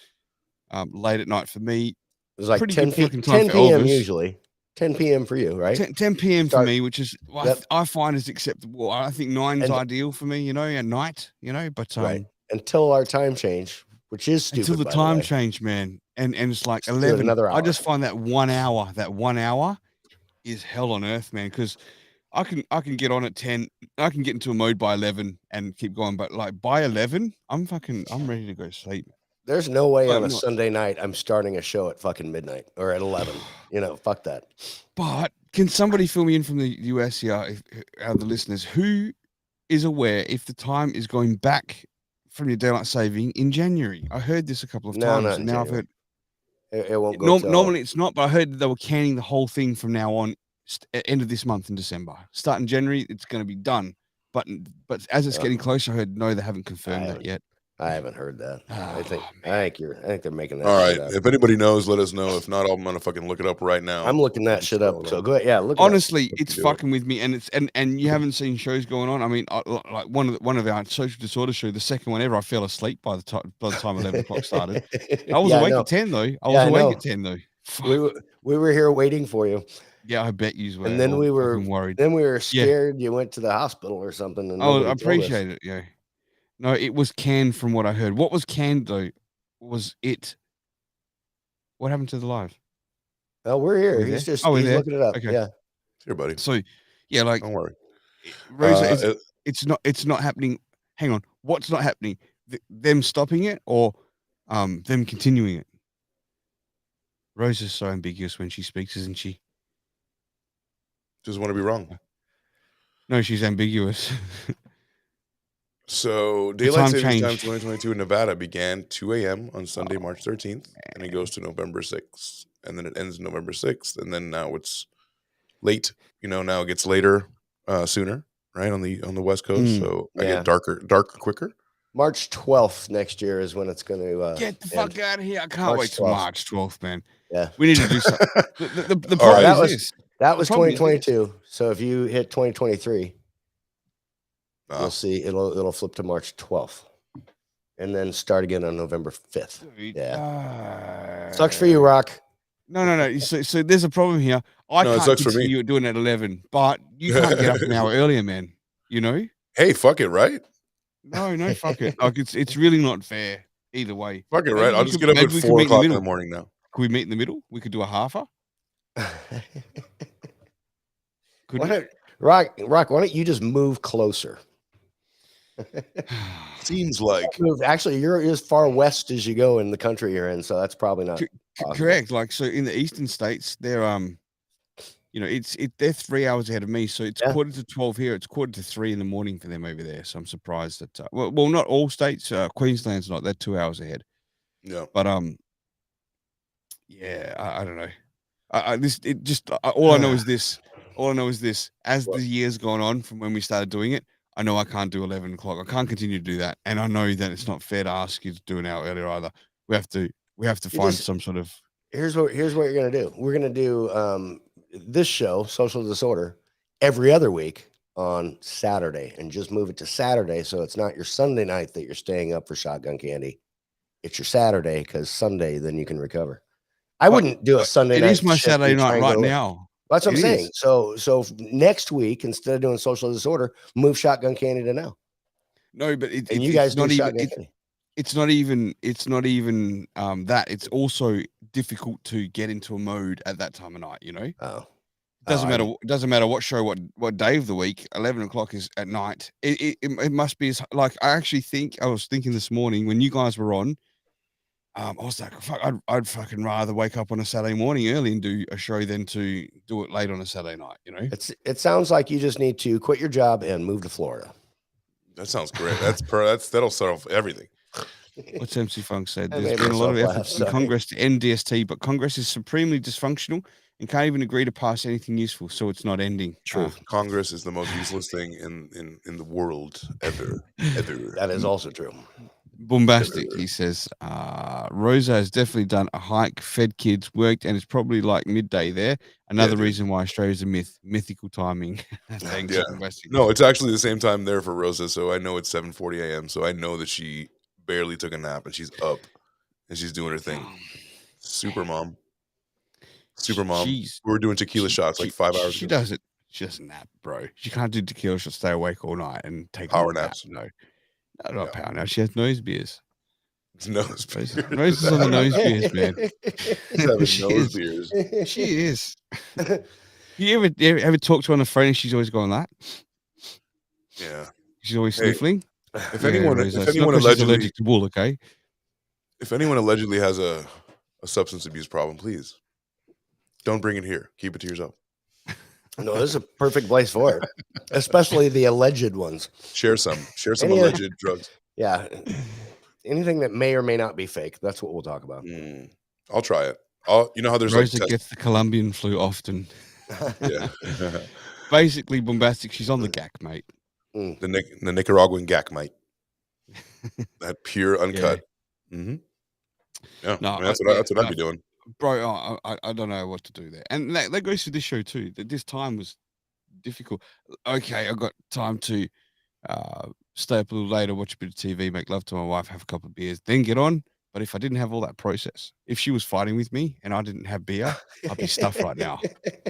late at night for me. It was like Pretty 10, good fucking time 10 for p.m. Elvis. usually. 10 p.m. for you, right? 10 p.m. for Start- me, which is Yep. I find is acceptable. I think 9's And- ideal for me, at night, but Right. Until our time change, which is stupid. until the by time way. change, man, and it's like Let's do it 11. another I just hour. find that 1 hour is hell on earth, man, because I can get on at 10, I can get into a mode by 11 and keep going, but like by 11, I'm ready to go sleep. There's no way Well, on a no. Sunday night I'm starting a show at fucking midnight or at 11. Fuck that. But can somebody fill me in from the US here, out of the listeners, who is aware if the time is going back from your daylight saving in January? I heard this a couple of No, times. not And in now I've January. heard It won't go till- normally it's not, but I heard they were canning the whole thing from now on end of this month in December. Starting January, it's going to be done. But as it's getting closer, I heard no, they haven't confirmed that yet. I haven't heard that. I think man. I think they're making that. All right. shit up. If anybody knows, let us know. If not, I'm gonna fucking look it up right now. I'm looking that shit up. So go ahead. Yeah, look. Honestly, Let's it's do it. fucking with me, and it's and you haven't seen shows going on. I mean, like one of our social disorder show, the second one ever, I fell asleep by the time 11 o'clock started. I was awake at 10 though. I was awake at 10 though. We were here waiting for you. Yeah, I bet you were. And then we were worried. Then we were scared you went to the hospital or something. And I appreciate it. Yeah. No, it was canned from what I heard. What was canned though? Was it? What happened to the live? Oh, we're here. He's He's there? looking it up. Okay. Yeah. Here, buddy. So, yeah, like Don't worry. Rosa, it's not happening. Hang on. What's not happening? Them stopping it or them continuing it? Rosa's so ambiguous when she speaks, isn't she? Just want to be wrong. No, she's ambiguous. So daylight savings time changed. 2022 in Nevada began 2 a.m. on Sunday, March 13th, and it goes to November 6th, and then it ends November 6th, and then now it's late. Now it gets later, sooner, right on the West Coast. So I get darker quicker. March 12th next year is when it's going to get the fuck out of here! I can't wait till March 12th, man. Yeah, we need to do something. The problem is this. That was 2022. So if you hit 2023. You'll see it'll flip to March 12th and then start again on November 5th. Yeah. Sucks for you, Rock. No. So there's a problem here. I can't continue doing it at 11, but you can't get up an hour earlier, man. You know? Hey, fuck it, right? No, fuck it. Like it's really not fair either way. Fuck it, right? I'll just get up at 4 o'clock in the morning now. Could we meet in the middle? We could do a halfer. Rock, why don't you just move closer? Seems like actually you're as far west as you go in the country you're in, so that's probably not correct. Like, so in the eastern states, they're they're 3 hours ahead of me, so it's quarter to 12 here. It's quarter to 3 in the morning for them over there. So I'm surprised that well, not all states. Queensland's not. They're 2 hours ahead. Yeah, but yeah, I don't know. All I know is this. All I know is this. As the years gone on from when we started doing it, I know I can't do 11 o'clock. I can't continue to do that. And I know that it's not fair to ask you to do an hour earlier either. We have to find some sort of. Here's what you're going to do. We're going to do this show, Social Disorder, every other week on Saturday, and just move it to Saturday. So it's not your Sunday night that you're staying up for Shotgun Candy. It's your Saturday, because Sunday, then you can recover. I wouldn't do a Sunday night. It is my Saturday night right now. That's what I'm saying. So next week, instead of doing Social Disorder, move Shotgun Candy to now. No, but you guys not do even. Shotgun Candy. It's not even that. It's also difficult to get into a mode at that time of night. You know. Oh. Doesn't matter what show, what day of the week. 11 o'clock is at night. It must be like I actually think I was thinking this morning when you guys were on. I was like, fuck, I'd fucking rather wake up on a Saturday morning early and do a show than to do it late on a Saturday night, you know? It sounds like you just need to quit your job and move to Florida. That sounds great. That'll solve everything. What's MC Funk said? There's been a lot of efforts in Congress to end DST, but Congress is supremely dysfunctional and can't even agree to pass anything useful, so it's not ending. True. Congress is the most useless thing in the world ever. That is also true. Bombastic, he says. Rosa has definitely done a hike, fed kids, worked, and it's probably like midday there. Another reason why Australia's a myth. Mythical timing. Thanks, Bombastic. No, it's actually the same time there for Rosa, so I know it's 7:40 a.m. So I know that she barely took a nap and she's up and she's doing her thing. Super mom. We're doing tequila shots like 5 hours. She does it. She doesn't nap, bro. She can't do tequila. She'll stay awake all night and take power naps. No, not power naps. She has nose beers. Nose beers. Nose is on the nose beers, man. Nose beers. She is. You ever talk to her on the phone and she's always going that? Yeah. She's always sniffling. If anyone allegedly allergic to wool, okay? If anyone allegedly has a substance abuse problem, please don't bring it here. Keep it to yourself. No, this is a perfect place for it, especially the alleged ones. Share some alleged drugs. Yeah, anything that may or may not be fake. That's what we'll talk about. I'll try it. You know how there's Rosa gets the Colombian flu often. Yeah. Basically, bombastic. She's on the gack, mate. the Nicaraguan gack, mate. That pure uncut. Mm-hmm. Yeah, No, I mean, that's yeah, what I'd be doing. bro. I don't know what to do there, and that goes to this show too. That this time was difficult. Okay, I got time to stay up a little later, watch a bit of TV, make love to my wife, have a couple of beers, then get on. But if I didn't have all that process, if she was fighting with me and I didn't have beer, I'd be stuffed right now.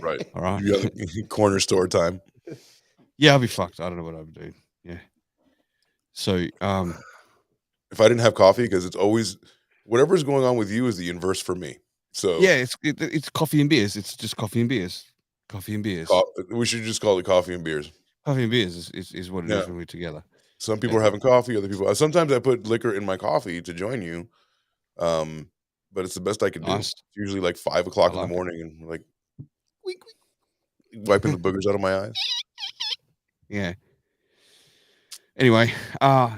Right. All right. You got corner store time. Yeah, I'll be fucked. I don't know what I'd do. Yeah. So, If I didn't have coffee, because it's always whatever's going on with you is the inverse for me. So yeah, it's coffee and beers. It's just coffee and beers. Coffee and beers. we should just call it coffee and beers. Coffee and beers is what it Yeah. is when we're together. Some people are having coffee, other people. Sometimes I put liquor in my coffee to join you, but it's the best I can do. Nice. It's usually like 5 o'clock in like the it. morning, and like wiping the boogers out of my eyes. Yeah. Anyway,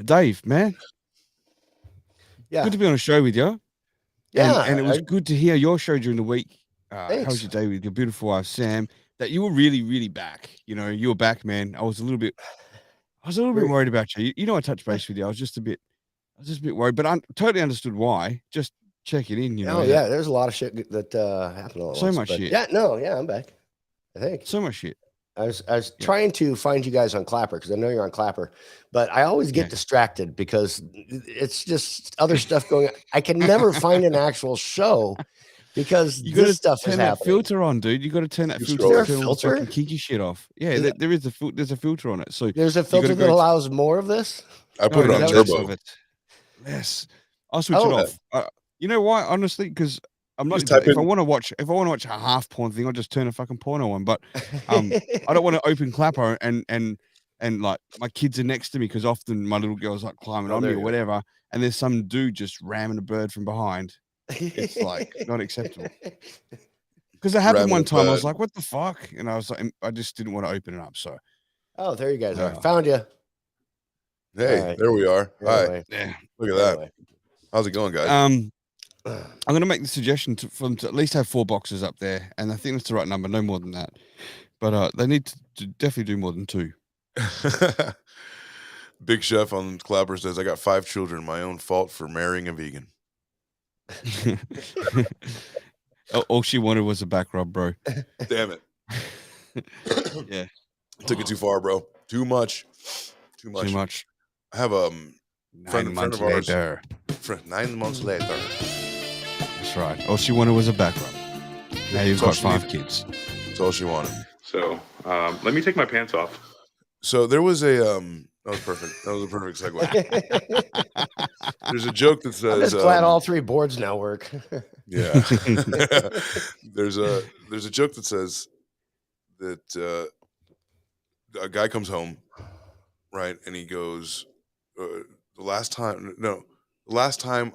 Dave, man, Yeah. good to be on a show with you. Yeah. and it was good to hear your show during the week. How was Thanks. your day with your beautiful wife, Sam? That you were really, really back. You know, you were back, man. I was a little bit worried about you. You know, I touched base with you. I was just a bit worried, but I totally understood why. Just checking in, you know. Oh yeah, there's a lot of shit that happened all at So once, much but shit. Yeah, I'm back. I think So much shit. I was trying to find you guys on Clapper because I know you're on Clapper, but I always get distracted because it's just other stuff going on. I can never find an actual show because You this stuff turn is that happening. filter on, dude. You got to turn that You filter. scroll. To Is there turn a all the filter? fucking kinky shit off. Yeah, Is there is there's a filter on it. So There's a filter go that to- allows more of this. I put it on less turbo. of it. Less. I'll switch Oh. it off. You know why? Honestly, because I'm not. Just type If I in- want to watch a half porn thing, I'll just turn a fucking porno on. But I don't want to open Clapper and like my kids are next to me because often my little girl's like climbing Oh, on me there or you go. whatever, and there's some dude just ramming a bird from behind. It's like not acceptable. Because it happened Ramming one a time. I was bird. like, "What the fuck?" And I was like, I just didn't want to open it up. So Oh, there you guys are. Oh. Found you. Hey, All right. there we are. Hi, Anyway, yeah. look at that. How's it going, guys? I'm going to make the suggestion for them to at least have 4 boxes up there, and I think that's the right number, no more than that. But they need to definitely do more than 2. Big Chef on Clapper says, "I got 5 children. My own fault for marrying a vegan." All she wanted was a back rub, bro. Damn it. Yeah, Took it too far, bro. Too much. too much. I have friend 9 of months ours. later. 9 months later. That's right. All she wanted was a back rub. Now you've got Social 5 media. kids. That's all she wanted. So let me take my pants off. So there was a that was perfect. That was a perfect segue. There's a joke that I'm says just glad all 3 boards now work. yeah. there's a joke that says that a guy comes home, right, and he goes, the last time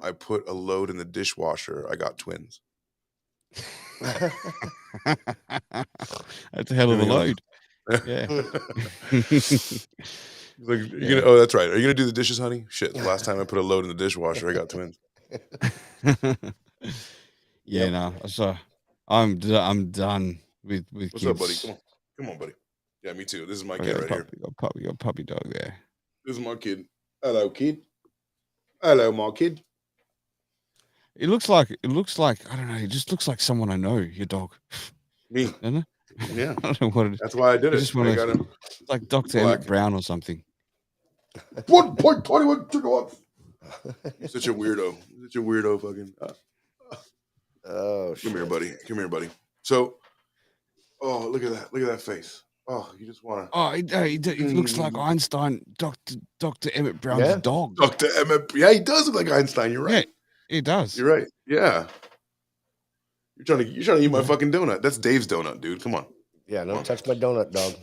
I put a load in the dishwasher, I got twins. That's a hell of a load. Yeah. Like, oh, that's right. Are you gonna do the dishes, honey? Shit. The last time I put a load in the dishwasher, I got twins. Yeah, no. So I'm done with What's kids. up, buddy? Come on, buddy. Yeah, me too. This is my I kid got right a here. puppy, got a puppy dog there. This is my kid. Hello, kid. Hello, my kid. It looks like I don't know. It just looks like someone I know. Your dog, Me. doesn't it? Yeah. I don't know what it is. That's why I did I it. just I wanna- got him. It's like Dr. Black. Emmett Brown or something. 1.21 gigawatts. Such a weirdo. Such a weirdo fucking. Oh, shit. Come here, buddy. Come here, buddy. So, oh, look at that. Look at that face. Oh, you just want to. Oh, it looks like Einstein, Dr. Emmett Brown's Yeah. dog. Dr. Emmett. Yeah, he does look like Einstein. You're right. Yeah, it does. You're right. Yeah. You're trying to eat my fucking donut. That's Dave's donut, dude. Come on. Yeah, don't touch my donut, dog.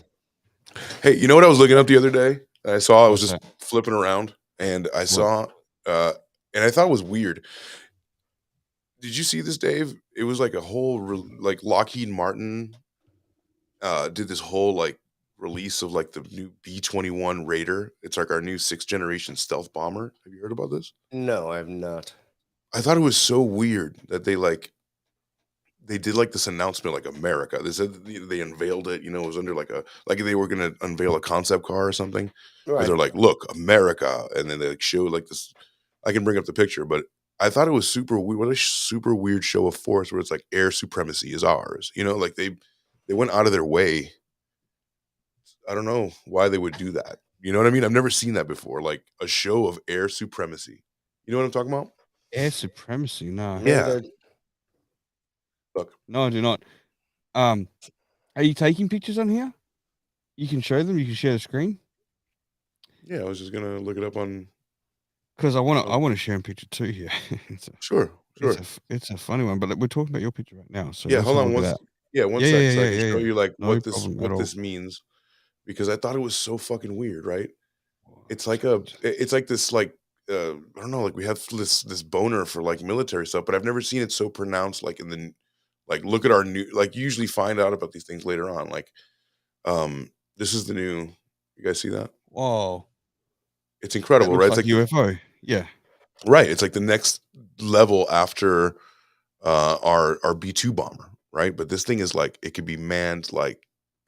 Hey, you know what I was looking up the other day? I saw I was What's just flipping around and I saw and I thought it was weird. Did you see this, Dave? It was like a whole like Lockheed Martin did this whole like release of like the new B-21 Raider. It's like our new 6th generation stealth bomber. Have you heard about this? No, I have not. I thought it was so weird that they like they did like this announcement, like America. They said they unveiled it. It was under like they were gonna unveil a concept car or something. Because Right. they're like, look, America, and then they like show like this. I can bring up the picture, but I thought it was super weird. What a super weird show of force where it's like air supremacy is ours. Like they went out of their way. I don't know why they would do that. You know what I mean? I've never seen that before. Like a show of air supremacy. You know what I'm talking about? Air supremacy. No, No, Yeah. they're- Look, no, I do not. Are you taking pictures on here? You can show them. You can share the screen yeah, I was just gonna look it up on. because I want to share a picture too here. Sure. It's a funny one, but we're talking about your picture right now. So Yeah, let's hold have a on look one. at that. Yeah, one Yeah, sec, yeah, so I yeah, can yeah, show yeah. you like No what this problem at all. means, because I thought it was so fucking weird, right? It's like Perfect. it's like this like I don't know, like we have this boner for like military stuff, but I've never seen it so pronounced. Like in the like, look at our new like you usually find out about these things later on. Like, this is the new. You guys see that? Whoa, It's that incredible, looks right? It's like like UFO. Yeah. right. It's like the next level after our B-2 bomber, right? But this thing is like it could be manned like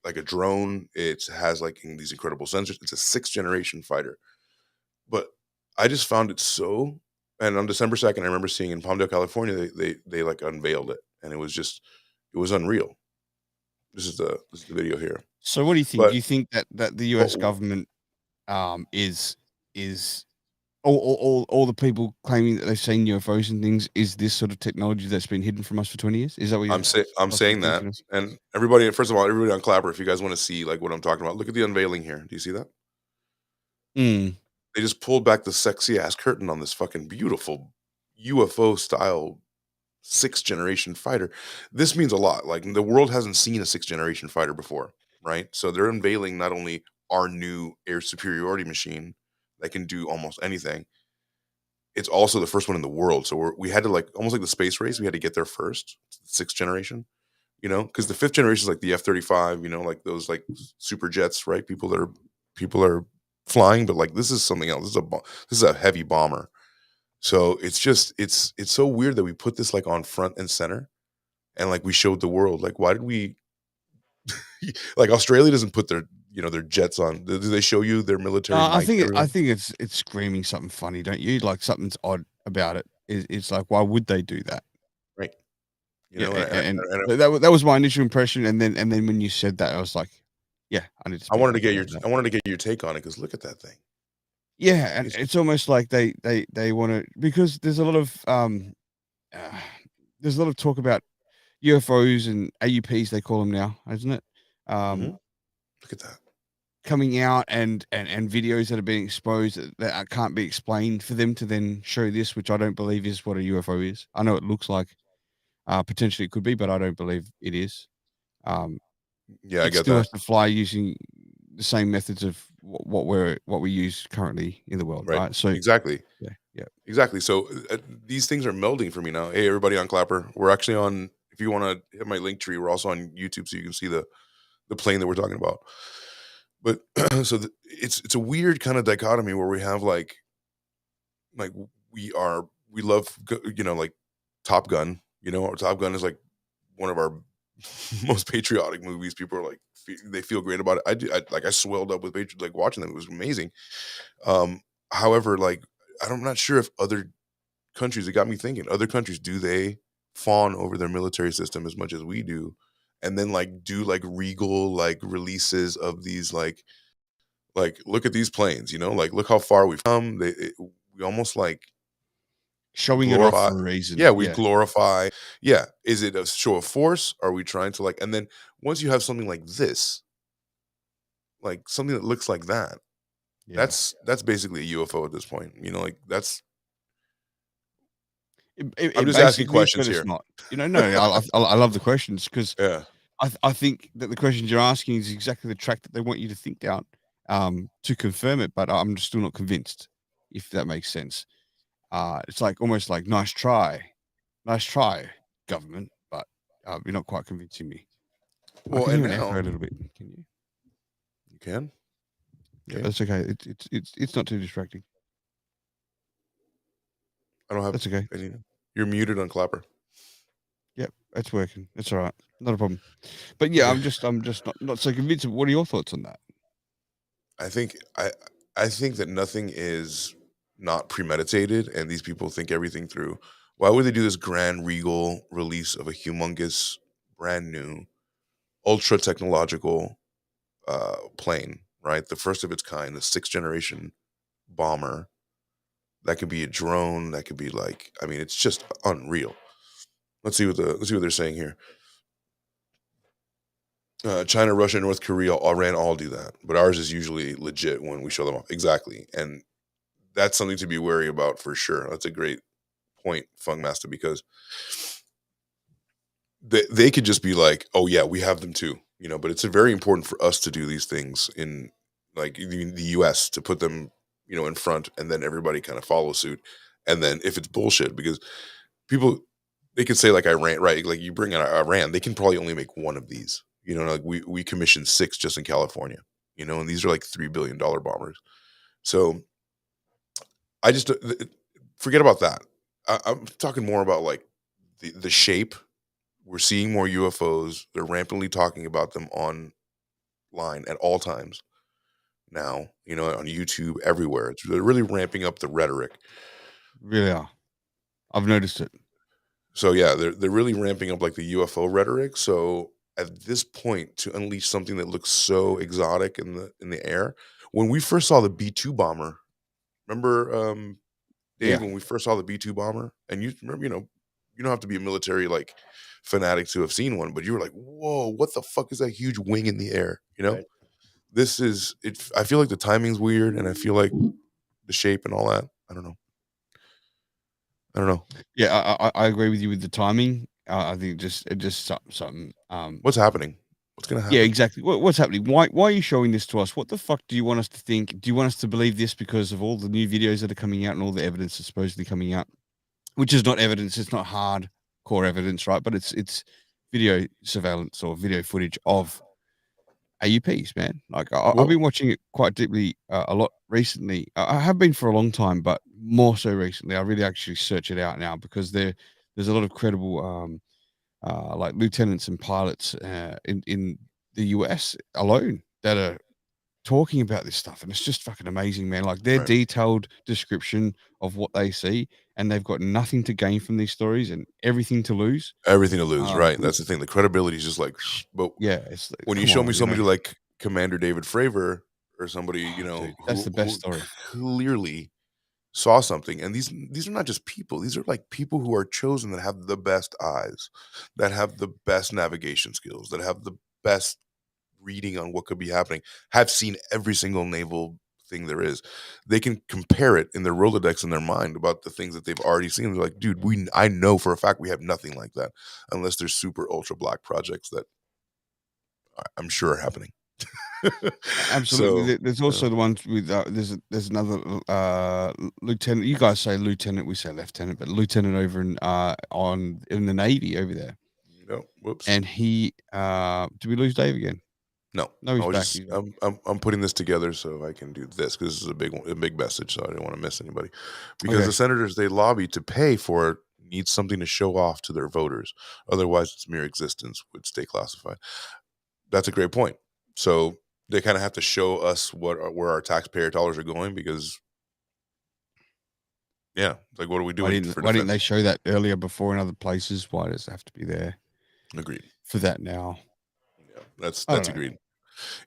a drone. It has like these incredible sensors. It's a 6th generation fighter. But I just found it so. And on December 2nd, I remember seeing in Palmdale, California, they like unveiled it, and it was unreal. This is the video here. So what do you think? Do But you think that the but US government is all the people claiming that they've seen UFOs and things is this sort of technology that's been hidden from us for 20 years? Is that what you're I'm possibly saying that, thinking of? and everybody. First of all, everybody on Clapper, if you guys want to see like what I'm talking about, look at the unveiling here. Do you see that? Mm. They just pulled back the sexy ass curtain on this fucking beautiful UFO style 6th generation fighter. This means a lot. Like the world hasn't seen a 6th generation fighter before, right? So they're unveiling not only our new air superiority machine that can do almost anything, it's also the first one in the world. So we had to like almost like the space race. We had to get there first, 6th generation. Because the 5th generation is like the F-35. Like those like super jets, right? People are flying, but like this is something else. This is a heavy bomber. So it's just it's so weird that we put this like on front and center, and like we showed the world. Like why did we like Australia doesn't put their jets on? Do they show you their military I might? think Everyone? it's screaming something funny, don't you? Like something's odd about it. It's like why would they do that? Right. Yeah, And that was my initial impression, and then when you said that, I was like, yeah, I need to. I Speak wanted to up get about that. I wanted to get your take on it because look at that thing. Yeah, and It's- it's almost like they want to, because there's a lot of talk about UFOs and AUPs, they call them now, isn't it? Mhm. Look at that. Coming out and videos that are being exposed that can't be explained, for them to then show this, which I don't believe is what a UFO is. I know it looks like potentially it could be, but I don't believe it is. Yeah, I It get still that. has to fly using the same methods of what we use currently in the world, Right. right? So Exactly. yeah. Exactly. So these things are melding for me now. Hey, everybody on Clapper, we're actually on. If you want to hit my link tree, we're also on YouTube, so you can see the plane that we're talking about. But so it's a weird kind of dichotomy where we have like we love like Top Gun. Top Gun is like one of our most patriotic movies. People are like they feel great about it. I do. I swelled up with patriot like watching them. It was amazing. However, like I'm not sure if other countries, it got me thinking, other countries, do they fawn over their military system as much as we do? And then like do like regal like releases of these like look at these planes, like look how far we've come. We almost like Showing it off glorify. for a reason. Yeah, we glorify. Yeah, is it a show of force? Are we trying to like? And then once you have something like this, like something that looks like that, Yeah. that's basically a UFO at this point. Like that's. It I'm just asking basically is, questions but it's here. not. No, I love the questions, because Yeah. I think that the questions you're asking is exactly the track that they want you to think down, to confirm it. But I'm still not convinced, if that makes sense. It's like almost like nice try, government, but you're not quite convincing me. I Well, can and hear an now echo a little bit. Can you? you can. Yeah, Okay. that's okay. It's not too distracting. I don't have That's okay. any. You're muted on Clapper. Yep, it's working. It's all right. Not a problem. But yeah, I'm just not so convinced. What are your thoughts on that? I think that nothing is not premeditated, and these people think everything through. Why would they do this grand regal release of a humongous, brand new, ultra technological plane? Right, the first of its kind, the 6th generation bomber. That could be a drone. That could be like, I mean, it's just unreal. Let's see what they're saying here. China, Russia, North Korea, Iran all do that, but ours is usually legit when we show them off. Exactly, and that's something to be wary about for sure. That's a great point, Funkmaster, because they could just be like, "Oh yeah, we have them too," But it's very important for us to do these things in like the U.S. to put them, in front, and then everybody kind of follows suit. And then if it's bullshit, because people they could say like Iran, right? Like you bring in Iran, they can probably only make one of these. Like we commissioned 6 just in California. And these are like $3 billion bombers. So I just forget about that. I'm talking more about like the shape. We're seeing more UFOs. They're rampantly talking about them online at all times now. On YouTube, everywhere. They're really ramping up the rhetoric. Really are. I've noticed it. So yeah, they're really ramping up like the UFO rhetoric. So at this point, to unleash something that looks so exotic in the air, when we first saw the B-2 bomber, remember, Dave, Yeah. when we first saw the B-2 bomber, and you remember, you don't have to be a military like fanatic to have seen one, but you were like, "Whoa, what the fuck is that huge wing in the air?" Right. This is it. I feel like the timing's weird, and I feel like the shape and all that. I don't know. Yeah, I agree with you with the timing. I think it just something. What's happening? What's gonna happen? Yeah, exactly. What's happening? Why are you showing this to us? What the fuck do you want us to think? Do you want us to believe this because of all the new videos that are coming out and all the evidence that's supposedly coming out, which is not evidence. It's not hardcore evidence, right? But it's video surveillance or video footage of AUPs, man. Like I've Well, been watching it quite deeply a lot recently. I have been for a long time, but more so recently. I really actually search it out now because there's a lot of credible like lieutenants and pilots in the US alone that are talking about this stuff, and it's just fucking amazing, man. Like their right. detailed description of what they see, and they've got nothing to gain from these stories and everything to lose. Everything to lose, Um, right? That's the thing. The credibility is just like, but Yeah, it's when you come show on, me you somebody know, like Commander David Fravor or somebody, dude, that's the best story. clearly saw something, and these are not just people. These are like people who are chosen that have the best eyes, that have the best navigation skills, that have the best reading on what could be happening, have seen every single naval thing there is. They can compare it in their Rolodex in their mind about the things that they've already seen. They're like, dude, I know for a fact we have nothing like that, unless there's super ultra black projects that I'm sure are happening. Absolutely. So There's also the ones with there's another lieutenant. You guys say lieutenant, we say lieutenant, but lieutenant over in the Navy over there. whoops. And he did we lose Dave again? No, No, he's I was back. just He's back. I'm putting this together so I can do this because this is a big message, so I didn't want to miss anybody. Because Okay. the senators they lobby to pay for it need something to show off to their voters. Otherwise, its mere existence would stay classified. That's a great point. So they kind of have to show us where our taxpayer dollars are going because, yeah, like what are we doing for Why didn't defense? they show that earlier before in other places? Why does it have to be there Agreed. for that now? Yeah, that's I don't know. agreed.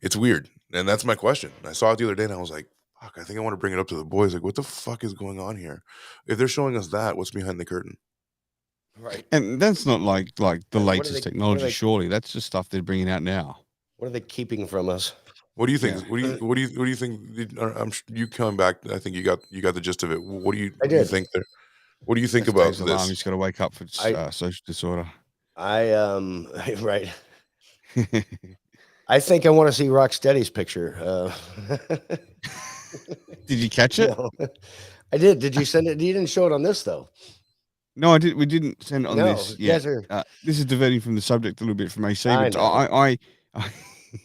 It's weird, and that's my question. I saw it the other day, and I was like, "Fuck!" I think I want to bring it up to the boys. Like, what the fuck is going on here? If they're showing us that, what's behind the curtain? Right. And that's not like the And what are latest they- technology, surely. That's just stuff they're bringing out now. What are they keeping from us? What do you think? Yeah. What do you think? I'm you coming back. I think you got the gist of it. What do you did. think there? What do you think That's about Dave's alarm. this? He's got to wake up for I- social disorder. I right. I think I want to see Rocksteady's picture. Did you catch it? No. I did. Did you send it? You didn't show it on this though. No, I didn't. We didn't send it on No, this you yet. guys are. This is diverting from the subject a little bit from AC, I but know.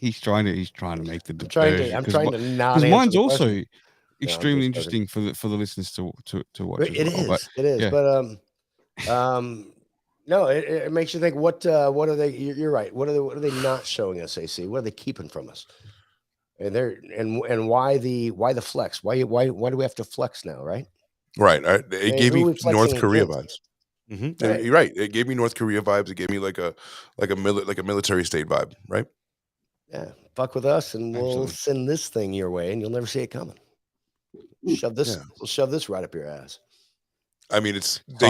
he's trying to make the I'm trying diversion to not. because answer mine's the also question. extremely just interesting for the listeners to watch. But as it well. is. It is. yeah. But No, it makes you think. What are they? You're right. What are they not showing us, AC? What are they keeping from us? And why the flex? Why do we have to flex now? Right? Right. I It mean, gave who are me we North flexing Korea against? vibes. And Right. you're right. It gave me North Korea vibes. It gave me like a military state vibe. Right. Yeah. Fuck with us, and we'll Absolutely. send this thing your way, and you'll never see it coming. Shove this. Yeah. We'll shove this right up your ass. I mean, they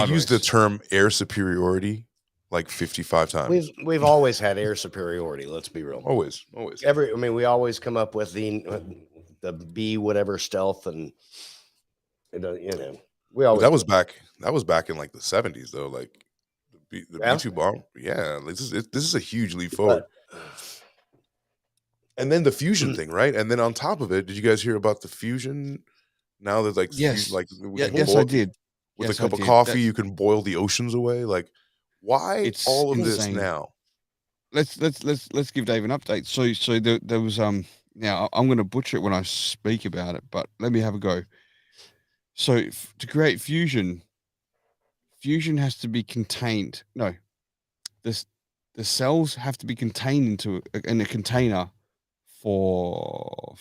use the Sideways. term air superiority like 55 times. We've always had air superiority. Let's be real. Always. I mean, we always come up with the B whatever stealth, and we But always that was back in like the 70s though. Like the Yeah? B2 bomb. Yeah. Like this is a huge leap forward. but And then the fusion thing, right? And then on top of it, did you guys hear about the fusion? Now that like Yes. like Yeah, yes, I did. with Yes, a I cup of did. coffee, you can boil the oceans away. Like, why It's all of this insane. now? Let's give Dave an update. So there was now I'm going to butcher it when I speak about it, but let me have a go. So to create fusion has to be contained. No, the cells have to be contained in a container for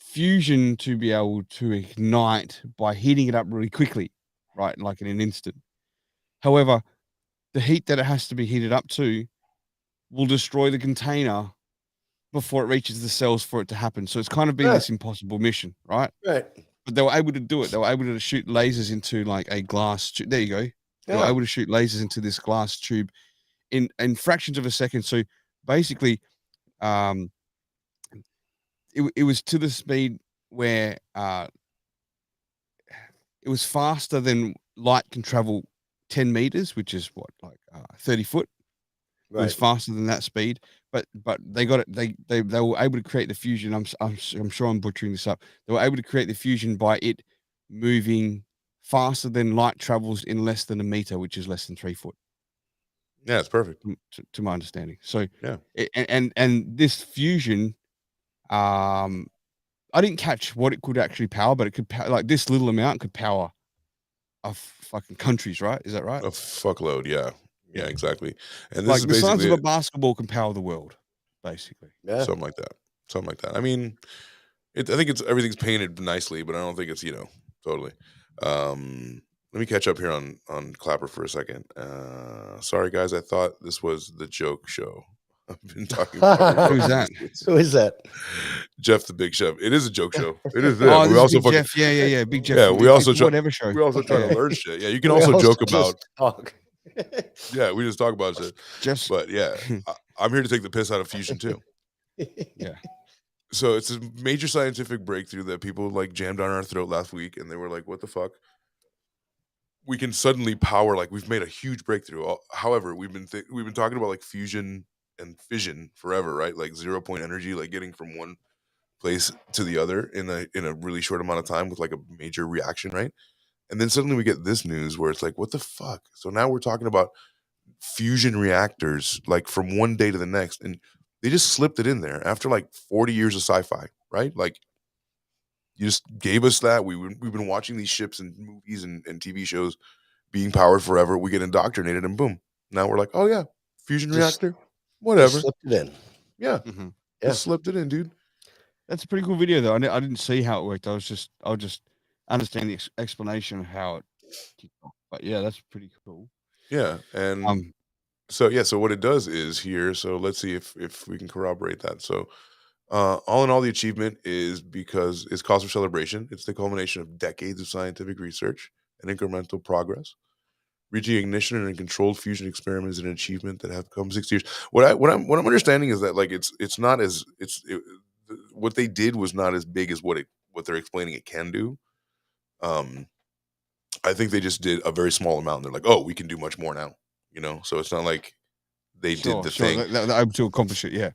fusion to be able to ignite by heating it up really quickly, right? Like in an instant. However, the heat that it has to be heated up to will destroy the container before it reaches the cells for it to happen. So it's kind of been Yeah. this impossible mission, right? right. But they were able to do it. They were able to shoot lasers into like a glass tube. There you go. They were Yeah. able to shoot lasers into this glass tube in fractions of a second. So basically, it was to the speed where it was faster than light can travel 10 meters, which is what, like 30 foot. It was Right. faster than that speed, but they got it. They were able to create the fusion. I'm sure I'm butchering this up. They were able to create the fusion by it moving faster than light travels in less than a meter, which is less than 3 foot, Yeah, it's perfect. to my understanding. So Yeah. and this fusion, I didn't catch what it could actually power, but it could like this little amount could power of fucking countries, right? Is that right? A fuckload. Yeah. Yeah, exactly. And this Like is the size basically of a it. basketball can power the world, basically. Yeah. Something like that. Something like that. I mean, I think everything's painted nicely, but I don't think it's totally. Let me catch up here on Clapper for a second. Sorry guys, I thought this was the joke show. I've been talking about Who's that? Who is that? Jeff the Big Chef. It is a joke show. It is. Oh, we this also is Big Jeff. Yeah. Big Jeff. Yeah, from we also try- whatever show. we also try Yeah. to learn shit. Yeah, you can We also joke just about. talk. Yeah, we just talk about shit. Just But yeah, I'm here to take the piss out of fusion too. yeah. So it's a major scientific breakthrough that people like jammed down our throat last week, and they were like, "What the fuck?" We can suddenly power, like we've made a huge breakthrough. However, we've been talking about like fusion and fission forever, right? Like 0 point energy, like getting from one place to the other in a really short amount of time with like a major reaction, right? And then suddenly we get this news where it's like, what the fuck? So now we're talking about fusion reactors like from one day to the next, and they just slipped it in there after like 40 years of sci-fi, right? Like you just gave us that. We've been watching these ships and movies and TV shows being powered forever. We get indoctrinated, and boom, now we're like, oh yeah, fusion Just- reactor, whatever. Slipped it in. Yeah, Mhm. Yeah. just slipped it in, dude. That's a pretty cool video, though. I didn't see how it worked. I'll just understand the explanation of how it kicked off. But yeah, that's pretty cool. Yeah, and so what it does is here. So let's see if we can corroborate that. So all in all, the achievement is because it's cause for celebration. It's the culmination of decades of scientific research and incremental progress. Reaching ignition in a controlled fusion experiment is an achievement that have come 6 years. What I'm understanding is that like it's not as what they did was not as big as what they're explaining it can do. I think they just did a very small amount. And they're like, oh, we can do much more now. So it's not like they did the thing. They're able to accomplish it. Yeah.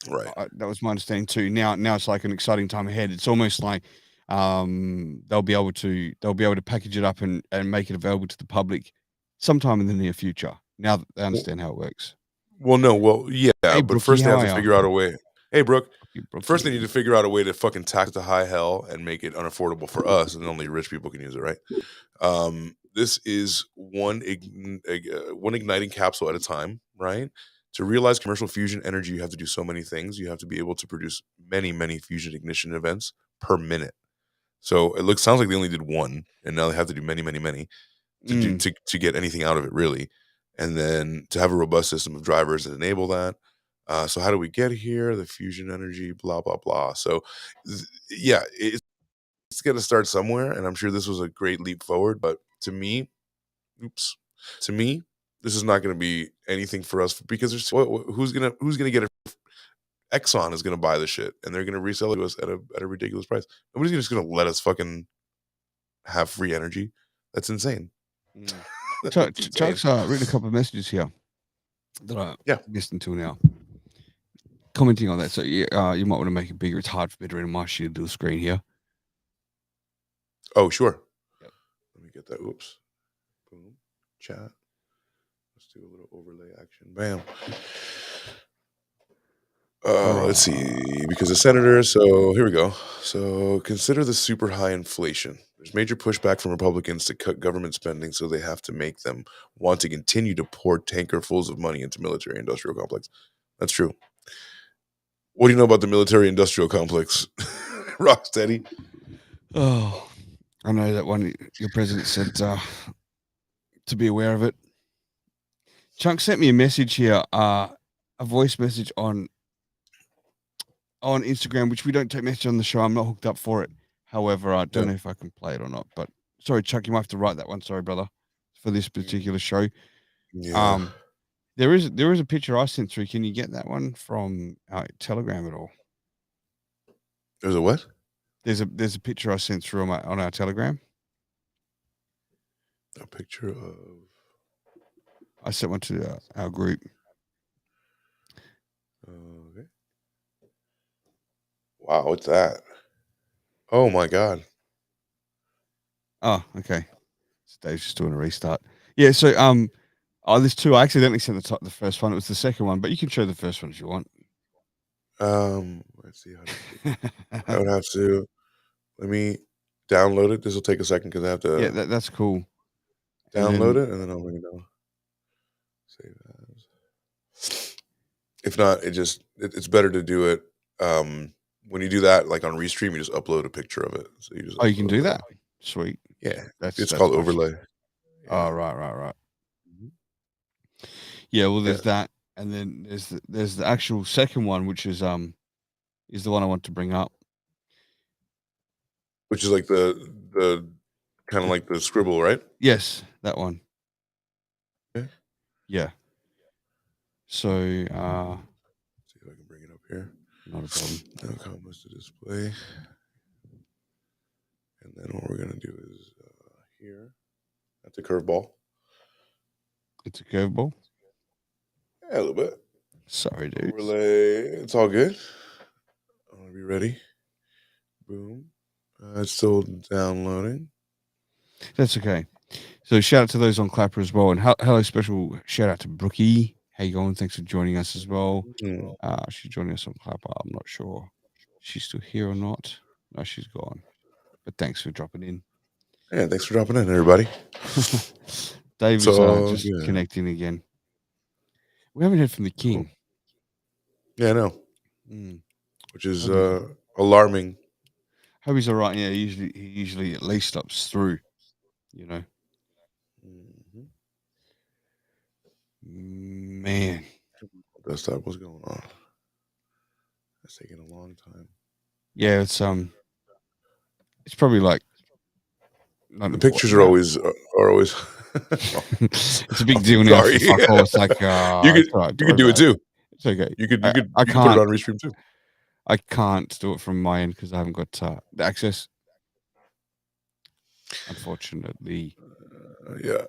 Right. That was my understanding too. Now it's like an exciting time ahead. It's almost like they'll be able to package it up and make it available to the public sometime in the near future. Now that they understand how it works. Well, no, well, yeah, Hey, but Brookie, first they how have are to ya? figure out a way. Hey, Brooke. First, they need to figure out a way to fucking tax it to high hell and make it unaffordable for us, and only rich people can use it, right? This is one igniting capsule at a time, right? To realize commercial fusion energy, you have to do so many things. You have to be able to produce many, many fusion ignition events per minute. So it sounds like they only did one, and now they have to do many, many, many to get anything out of it, really. And then to have a robust system of drivers that enable that. So how do we get here? The fusion energy, blah blah blah. So yeah, it's going to start somewhere, and I'm sure this was a great leap forward. But to me, this is not going to be anything for us because there's who's gonna get it. Exxon is going to buy the shit, and they're going to resell it to us at a ridiculous price. Nobody's just going to let us fucking have free energy. That's insane. Chuck's written a couple of messages here that I missed until now. Commenting on that, so you might want to make it bigger. It's hard for me to read on my sheet to do a screen here. Oh, sure. Yep. Let me get that. Oops. Boom. Chat. Let's do a little overlay action. Bam. Let's see. Because the senator. So here we go. So consider the super high inflation. There's major pushback from Republicans to cut government spending, so they have to make them want to continue to pour tankerfuls of money into military-industrial complex. That's true. What do you know about the military-industrial complex, Rocksteady? Oh, I know that one. Your president said to be aware of it. Chunk sent me a message here, a voice message on Instagram, which we don't take message on the show. I'm not hooked up for it. However, I don't know if I can play it or not. But sorry, Chuck, you might have to write that one. Sorry, brother, for this particular show. Yeah. There is a picture I sent through. Can you get that one from our Telegram at all? There's a what? There's a picture I sent through on our Telegram. A picture of. I sent one to our group. Okay. Wow, what's that? Oh my God. Oh, okay. So Dave's just doing a restart. Yeah. So there's two. I accidentally sent the first one. It was the second one, but you can show the first one if you want. Let's see I would have to. Let me download it. This will take a second because I have to. Yeah, that's cool. Download it and then I'll bring it down. Save as. If not, it's better to do it. When you do that, like on Restream, you just upload a picture of it. So you can do that. Sweet. Yeah, it's called overlay. Yeah. Oh, right. Yeah, well, there's that, and then there's the actual second one, which is the one I want to bring up, which is like the kind of like the scribble, right? Yes, that one. Okay. Yeah. So, see if I can bring it up here. Not a problem. No comments to display, and then what we're gonna do is here. That's a curveball. It's a curveball. Yeah, a little bit. Sorry, dude. Overlay. It's all good. I want to be ready. Boom. It's still downloading. That's okay. So shout out to those on Clapper as well, and hello, special shout out to Brookie. How you going? Thanks for joining us as well. She's joining us on Clapper. I'm not sure she's still here or not. No, she's gone. But thanks for dropping in. Yeah, thanks for dropping in, everybody. Dave is just connecting again. We haven't heard from the king. Cool. Yeah, I know. Which is alarming. Hope he's all right. Yeah, he usually at least ups through, you know. Man. Desktop, what's going on? It's taking a long time. Yeah, it's probably like the pictures are always it's a big deal now. Sorry. It's like you could do it too. It's okay. You could I can't put it on Restream too. I can't do it from my end because I haven't got the access. Unfortunately. Yeah.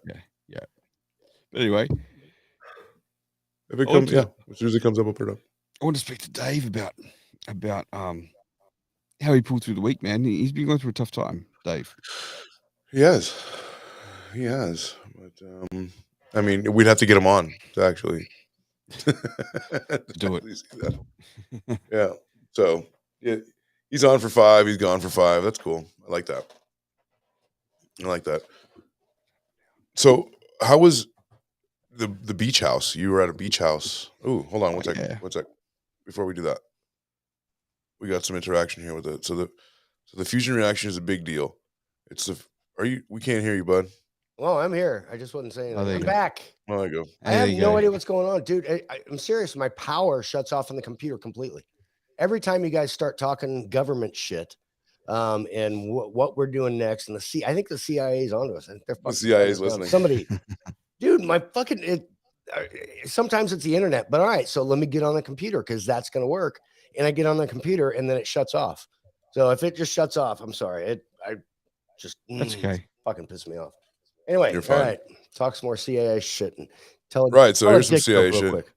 But anyway, if it comes, as soon as it comes up, I'll put it up. I want to speak to Dave about how he pulled through the week, man. He's been going through a tough time, Dave. He has. But I mean, we'd have to get him on to actually do it. Yeah. So yeah, he's on for 5. He's gone for 5. That's cool. I like that. So how was the beach house? You were at a beach house. Ooh, hold on one second. Yeah. One sec. Before we do that, we got some interaction here with it. So the fusion reaction is a big deal. It's the. Are you? We can't hear you, bud. Well, I'm here. I just wasn't saying Oh, there anything. you I'm go. back. Oh, there you go. I There have you no go. idea what's going on, dude. I'm serious. My power shuts off on the computer completely. Every time you guys start talking government shit, and what we're doing next, and I think the CIA is onto us. I think they're fucking CIA is shutting us down. listening. Somebody, dude, my fucking sometimes it's the internet, but all right. So let me get on the computer because that's gonna work. And I get on the computer and then it shuts off. So if it just shuts off, I'm sorry. I just That's okay. fucking pissed me off. Anyway, You're all fine. right. Talk some more CIA shit and tell Right. So tell a here's some dick CIA joke real shit. quick.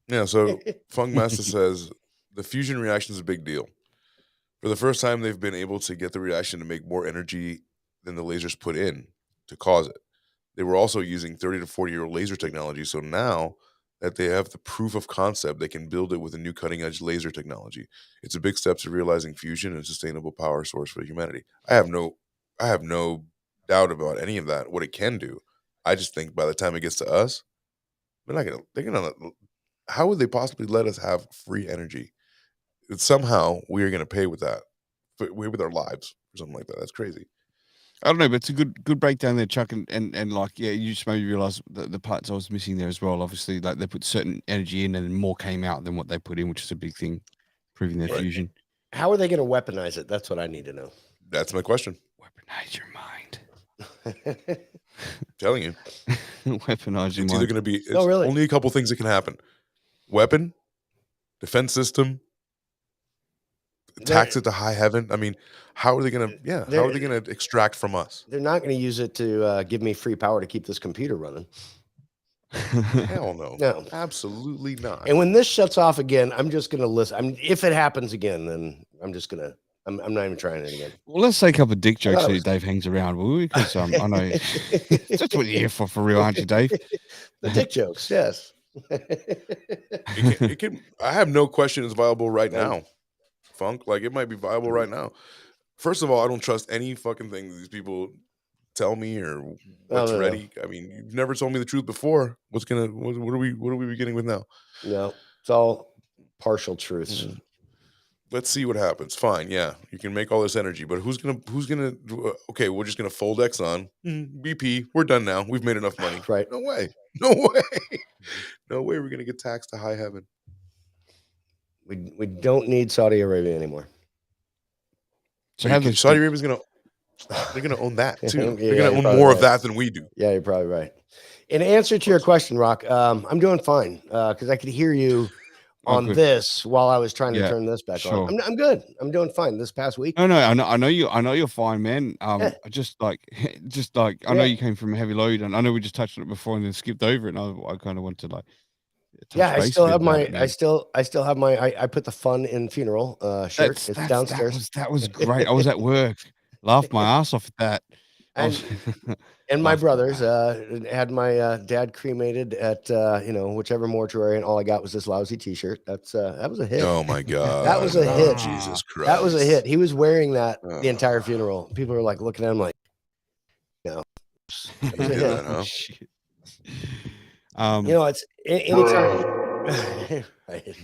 Yeah. So Funk Master says the fusion reaction is a big deal. For the first time, they've been able to get the reaction to make more energy than the lasers put in to cause it. They were also using 30 to 40-year-old laser technology. So now that they have the proof of concept, they can build it with a new cutting-edge laser technology. It's a big step to realizing fusion and a sustainable power source for humanity. I have no doubt about any of that, what it can do. I just think by the time it gets to us, how would they possibly let us have free energy? Somehow we are going to pay with that, with our lives or something like that. That's crazy. I don't know, but it's a good breakdown there, Chuck, and like, yeah, you just maybe realize the parts I was missing there as well. Obviously, like they put certain energy in, and more came out than what they put in, which is a big thing, proving their Right. fusion. How are they going to weaponize it? That's what I need to know. That's my question. Weaponize your mind. I'm telling you, Weaponize your it's either mind. going to be really? only a couple things that can happen: weapon, defense system, tax it to high heaven. I mean, how are they going to? Yeah, how are they going to extract from us? They're not going to use it to give me free power to keep this computer running. Hell no, No. absolutely not. And when this shuts off again, I'm just going to listen. If it happens again, then I'm just going to. I'm not even trying it again. Well, let's say a couple of dick jokes thought it so was- Dave hangs around, will we? Because I know that's what you're here for real, aren't you, Dave? The dick jokes, yes. It can. I have no question it's viable right Right. now. Funk, like it might be viable right now. First of all, I don't trust any fucking thing that these people tell me or what's no. ready. I mean, you've never told me the truth before. What are we beginning with now? No, it's all partial truths. Let's see what happens. Fine, yeah, you can make all this energy, but who's gonna okay, we're just gonna fold Exxon, BP, we're done now, we've made enough money. Right. No way no way we're gonna get taxed to high heaven. We don't need Saudi Arabia anymore. So how does Saudi Arabia's they're gonna own that too. Yeah, They're you're gonna own probably more right. of that than we do. Yeah, you're probably right. In answer to your question, Rock, I'm doing fine because I could hear you on good. this while I was trying to Yeah, turn this back sure. on. I'm good. I'm doing fine this past week. No, I know you're fine, man. I just like I know Yeah. you came from a heavy load, and I know we just touched on it before and then skipped over it. And I kind of want to like, touch Yeah, I base still a bit have about my it, man. I still have my I put the fun in funeral shirt. It's downstairs. That was great. I was at work, laughed my ass off at that. I was- And my Laughed brothers had my dad cremated at whichever mortuary, and all I got was this lousy T-shirt. That was a hit. Oh my god. That was a hit. Jesus Christ. That was a hit. He was wearing that the entire funeral. People were like looking at him like, no. That was a did hit. that, huh? Shit. It's anytime. Right.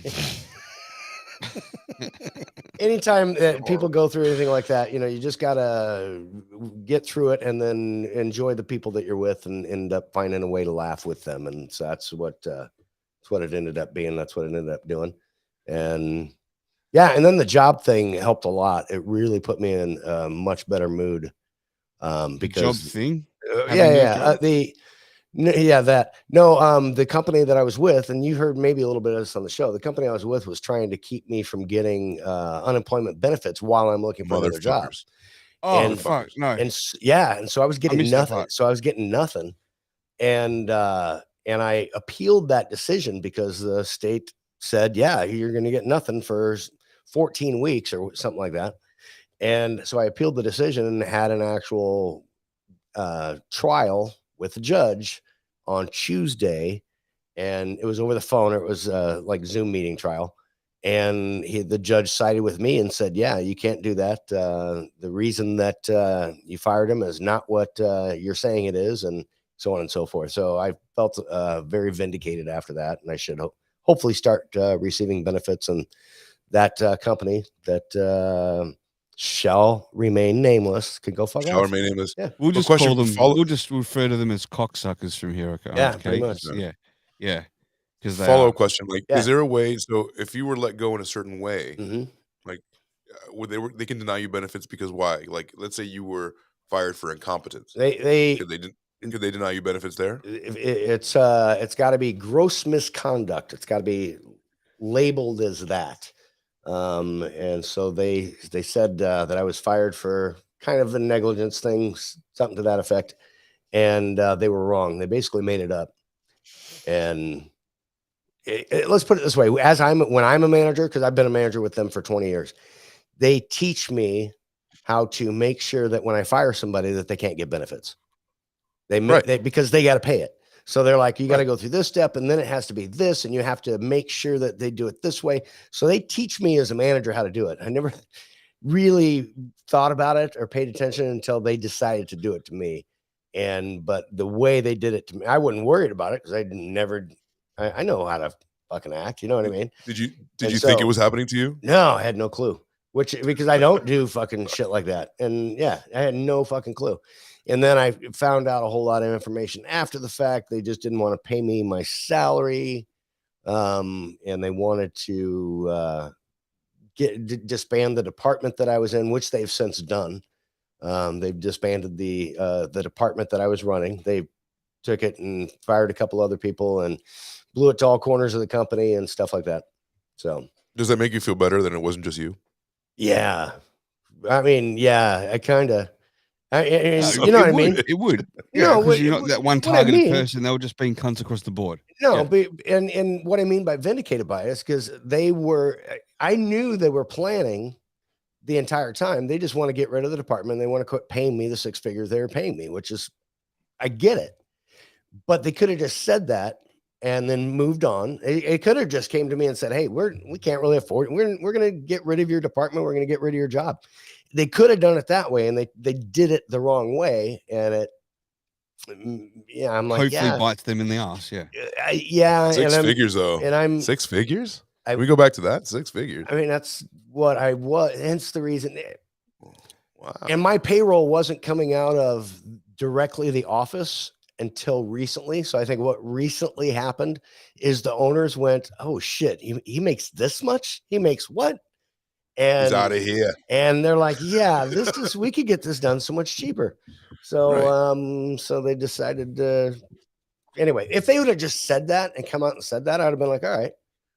Anytime that people go through anything like that, you just gotta get through it and then enjoy the people that you're with and end up finding a way to laugh with them. And so that's what it ended up being. That's what it ended up doing. And yeah, and then the job thing helped a lot. It really put me in a much better mood. The Because job thing. the company that I was with, and you heard maybe a little bit of this on the show, the company I was with was trying to keep me from getting unemployment benefits while I'm looking for another job. Motherfuckers. Oh And- fuck no! And so I was getting missed that nothing. part. So I was getting nothing. And I appealed that decision because the state said, yeah, you're going to get nothing for 14 weeks or something like that. And so I appealed the decision and had an actual trial with the judge on Tuesday, and it was over the phone. It was like Zoom meeting trial, And the judge sided with me and said, yeah, you can't do that. The reason that you fired him is not what you're saying it is, and so on and so forth. So I felt very vindicated after that, and I should hopefully start receiving benefits. And that company that shall remain nameless can go fuck Shall off. remain nameless. Yeah. We'll But just question call them. follow- We'll just refer to them as cocksuckers from here. Okay. Yeah, pretty much. Yeah. Because Follow-up question: like, Yeah. is there a way? So, if you were let go in a certain way, Mhm. would they can deny you benefits because why? Like, let's say you were fired for incompetence. They Could they deny you benefits there? it's got to be gross misconduct. It's got to be labeled as that. And so they said that I was fired for kind of the negligence things, something to that effect, and they were wrong. They basically made it up. And let's put it this way: when I'm a manager, because I've been a manager with them for 20 years, they teach me how to make sure that when I fire somebody that they can't get benefits. Because they got to pay it. So they're like, you got to go through this step, and then it has to be this, and you have to make sure that they do it this way. So they teach me as a manager how to do it. I never really thought about it or paid attention until they decided to do it to me. But the way they did it to me, I wasn't worried about it because I know how to fucking act. You know what I mean? Did you And think it so- was happening to you? No, I had no clue. Because I don't do fucking shit like that. And yeah, I had no fucking clue. And then I found out a whole lot of information after the fact. They just didn't want to pay me my salary. And they wanted to disband the department that I was in, which they've since done. They've disbanded the department that I was running. They took it and fired a couple other people and blew it to all corners of the company and stuff like that. So Does that make you feel better than it wasn't just you? yeah, I mean, yeah, I kind of, So you know what I it mean? would, It would. No, Because you're not that one what I targeted mean- person. They were just being cunts across the board. No, Yeah. but and what I mean by vindicated by is because I knew they were planning the entire time. They just want to get rid of the department. They want to quit paying me the 6 figures they were paying me, which is, I get it. But they could have just said that and then moved on. It could have just came to me and said, hey, we can't really afford it. We're going to get rid of your department. We're going to get rid of your job. They could have done it that way, and they did it the wrong way. And I'm like, Hopefully bites them in the ass. Yeah. yeah. Six and figures though. And I'm 6 figures? I- Can we go back to that? 6 figures. I mean, that's what I was. Hence the reason. Wow. And my payroll wasn't coming out of directly the office until recently. So I think what recently happened is the owners went, oh shit, he makes this much? He makes what? And He's out of here. and they're like, yeah, we could get this done so much cheaper. So Right. so they decided to anyway, if they would have just said that and come out and said that, I'd have been like, all right.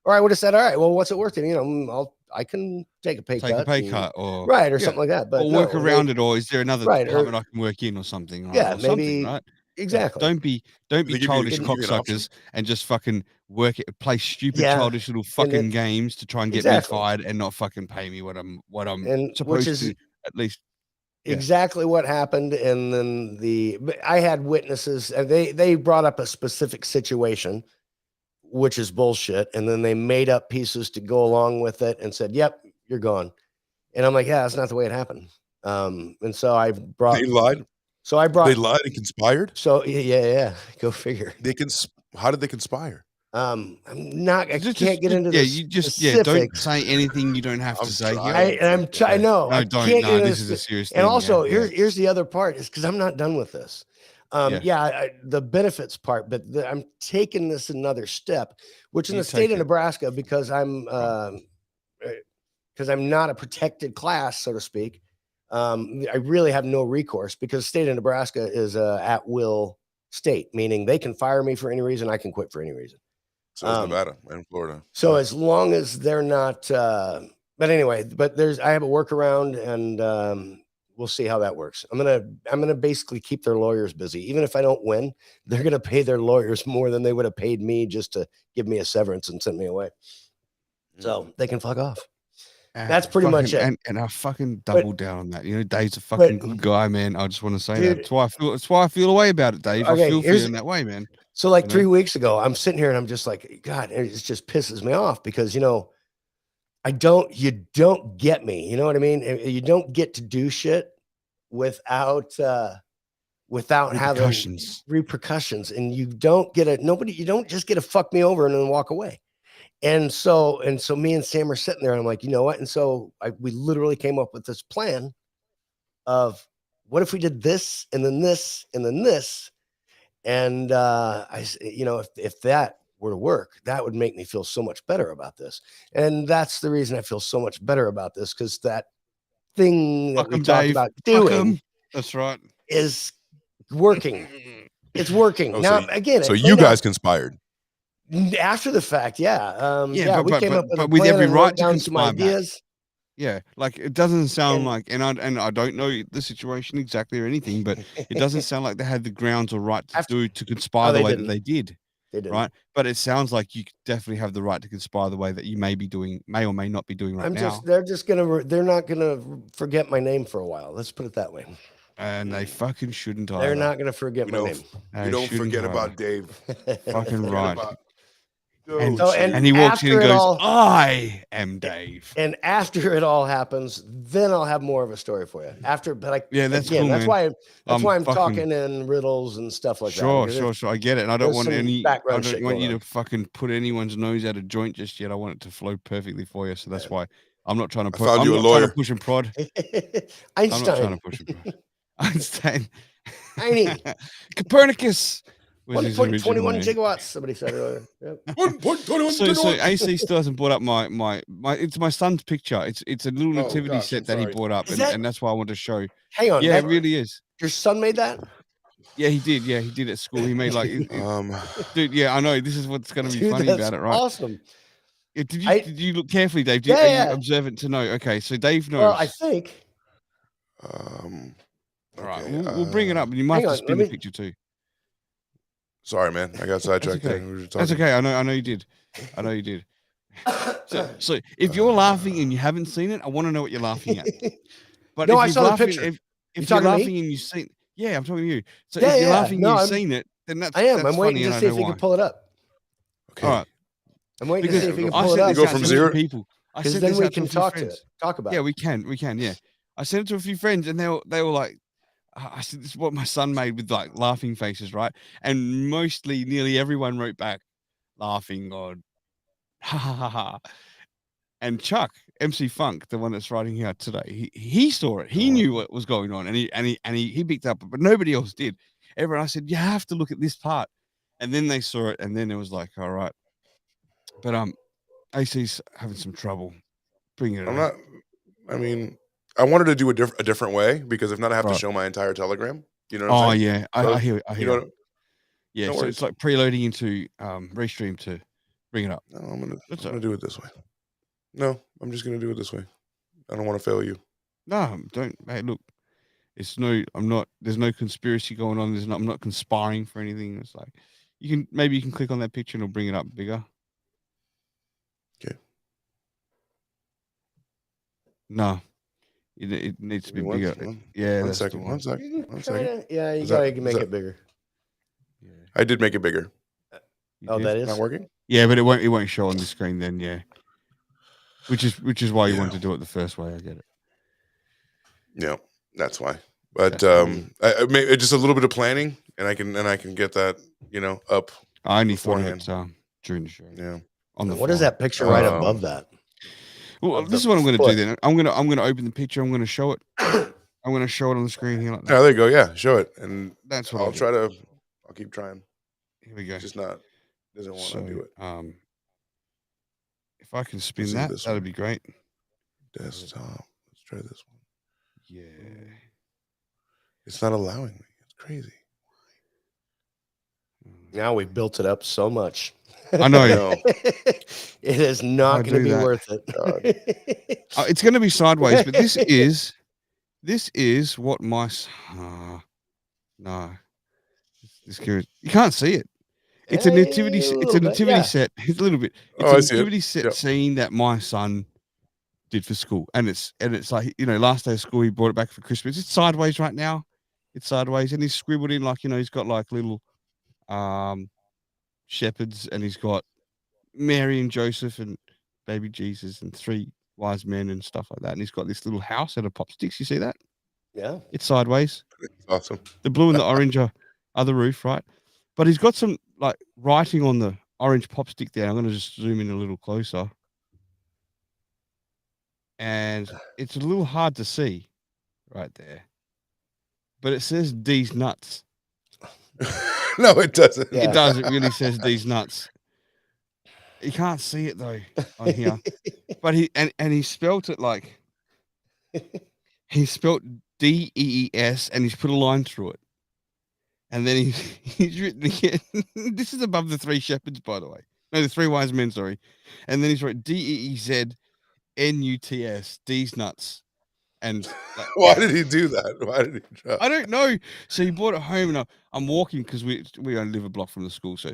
Or I would have said, all right, well, what's it worth? And, I can take a pay Take cut. a pay and- cut or Right, or yeah, something like that. But or work no, around it, or is there another Right, or- department I can work in or something? Right? Yeah, or something, maybe- right? Exactly. Don't be They give you- childish they give you an option. cocksuckers and just fucking play stupid Yeah, childish little and fucking it- games to try and get Exactly. me fired and not fucking pay me what I'm And which supposed is to at least. Yeah. exactly what happened. And then but I had witnesses, and they brought up a specific situation, which is bullshit. And then they made up pieces to go along with it and said, yep, you're gone. And I'm like, yeah, that's not the way it happened. And so I brought, They lied. so I brought, They lied and conspired. so yeah, go figure. How did they conspire? I'm not, I Just- can't get into yeah, the you just specifics. don't say anything you don't have I'm to say trying. here. I know. No, I don't. can't No, get into this is a serious thing. And also, yeah. here's the other part is because I'm not done with this. The benefits part, but I'm taking this another step, which in You the state take of it. Nebraska, because I'm not a protected class, so to speak. I really have no recourse because the state of Nebraska is a at will state, meaning they can fire me for any reason, I can quit for any reason. So it's Nevada and Florida. So as long as they're not, but anyway, I have a workaround, and we'll see how that works. I'm gonna basically keep their lawyers busy, even if I don't win. They're gonna pay their lawyers more than they would have paid me just to give me a severance and send me away. So they can fuck off. That's pretty much it. And I fucking doubled down on that. Dave's a fucking good guy, man. I just want to say that. Dude. That's why I feel a way about it, Dave. Okay, I feel here's- feeling that way, man. So like You know? 3 weeks ago, I'm sitting here and I'm just like, God, it just pisses me off because you don't get me. You know what I mean? You don't get to do shit without having Repercussions. repercussions, and you don't just get to fuck me over and then walk away. And so me and Sam are sitting there, and I'm like, you know what? And so we literally came up with this plan of what if we did this and then this and then this. And if that were to work, that would make me feel so much better about this. And that's the reason I feel so much better about this, because that thing that Fuck we 'em, talked Dave. about Fuck doing 'em. That's right. is working. It's working. Oh, Now, so, again, so it you may not- guys conspired. after the fact, yeah. Yeah, we came up with a but with plan every and right wrote to down some conspire back. ideas. Yeah, like it doesn't sound And- like, and I don't know the situation exactly or anything, but it doesn't sound like they had the grounds or right to conspire the they way didn't. that they did, They didn't. right? But it sounds like you definitely have the right to conspire the way that you may or may not be doing right now, They're not gonna forget my name for a while. Let's put it that way. and they fucking shouldn't either. They're not gonna forget We my don't, name. They we don't shouldn't forget either. about Dave. Fucking Forget right. about- And, Oh, and- shit. and he walks in after and it goes, all- "I am Dave." And after it all happens, then I'll have more of a story for you. Yeah, that's again, cool, that's man. why I'm Fucking- talking in riddles and stuff like that. Sure, because sure. I get it. And I don't there's want some I background don't shit want going you to on. fucking put anyone's nose out of joint just yet. I want it to flow perfectly for you. So that's why I'm not trying to found I'm you a not trying lawyer. to push and prod. I'm not trying Einstein. to push and prod. Einstein. Einie. Copernicus was his 1.21 original name. gigawatts, somebody said earlier. Yep. 1.21 So gigawatts. AC still hasn't brought up my it's my son's picture. It's a little Oh, nativity gosh, set I'm that he sorry. brought up, Is that- and that's why I want to show. Hang on. Yeah, it that- really is. your son made that? Yeah, he did. Yeah, he did at school. He made like, dude. Yeah, I know. This is what's going to be Dude, funny that's about it, right? awesome. Yeah, did I- you look carefully, Dave? Yeah, Are yeah. you observant to know? Okay, so Dave knows. Well, I think. All right, okay, we'll bring it up, and you might hang have on, to let spin the me- picture too. Sorry, man. I got sidetracked. okay. there. We were That's talking. okay. I know you did. I know you did. So if you're laughing and you haven't seen it, I want to know what you're laughing at. But No, if I you're saw the laughing, picture. If you're talking to me? laughing and you've seen, yeah, I'm talking to you. So Yeah, if you're yeah. laughing No, and you've I'm- seen it, then that's I am. That's I'm waiting funny, to and I see know if he why. can pull it up. Okay. All right, I'm waiting to because see if he can I pull it sent up. this Go out from to zero- people. I Because sent then this we out to can a few talk friends. talk about Yeah, it. we can. Yeah, I sent it to a few friends, and they were like, I said, "This is what my son made with like laughing faces, right?" And nearly everyone wrote back, laughing or ha ha ha ha. And Chuck, MC Funk, the one that's writing here today, he saw it. He knew what was going on, and he picked up, but nobody else did. Everyone, I said, you have to look at this part, and then they saw it, and then it was like, all right. But AC's having some trouble bringing it. I'm up. not. I mean, I wanted to do a different way because if not, I have to Right. show my entire Telegram. You know what I'm Oh saying? yeah, So, I hear. I You hear. know what? Yeah, no so worries. it's like preloading into Restream to bring it up. No, I'm gonna That's do it this way. No, I'm just gonna do it this way. I don't want to fail you. No, don't. Hey, look, it's no. I'm not. There's no conspiracy going on. I'm not conspiring for anything. It's like you can click on that picture and it'll bring it up bigger. Okay. No, it needs to be Give me bigger. Yeah, One that's the second. one. One second. You can One try second. to- yeah, you Is gotta that- make is that- it bigger. Yeah. I did make it bigger. You Oh, did? that Not is. working. Yeah, but it won't show on the screen then. Yeah, which is why you Yeah. want to do it the first way. I get it. Yeah, that's why. But That's I made just a little bit of planning, and I can get that up. I only thought of Beforehand. it during the show. Yeah. On the What is fly. that picture right Um, above that? Well, of this is the what I'm going to foot? do then. I'm going to open the picture. I'm going to show it. I'm going to show it on the screen here like that. Yeah, there you go. Yeah, show it, and That's what I'll I'll do. try to. I'll keep trying. Here we go. It's just not. Doesn't want to do it. If I can spin Let's do that, this that'd one. be great. Desktop. Let's try this one. Yeah. It's not allowing me. It's crazy. Now we've built it up so much. I know. No. It is not I going to do be that. worth it. It's going to be sideways, but this is what my no. This curious. You can't see it. It's a nativity. Hey, a It's a little bit, nativity yeah. set. It's a little bit. It's Oh, a I see it. nativity set Yep. scene that my son did for school, and it's like last day of school he brought it back for Christmas. It's sideways right now. It's sideways, and he's scribbled in like he's got like little shepherds, and he's got Mary and Joseph, and baby Jesus and 3 wise men and stuff like that. And he's got this little house out of pop sticks. You see that? Yeah. It's sideways. Awesome. The blue and the orange are the roof, right? But he's got some like writing on the orange pop stick there. I'm going to just zoom in a little closer. And it's a little hard to see right there. But it says D's nuts. No, it doesn't. Yeah. It does. It really says D's nuts. You can't see it though on here. But he spelt it like he spelt DEES and he's put a line through it. And then he's written again. This is above the 3 shepherds, by the way. No, the 3 wise men, sorry. And then he's wrote DEEZNUTS, D's nuts. And like, Why did he do that? Why did he try? I don't know. So he brought it home, and I'm walking because we only live a block from the school. So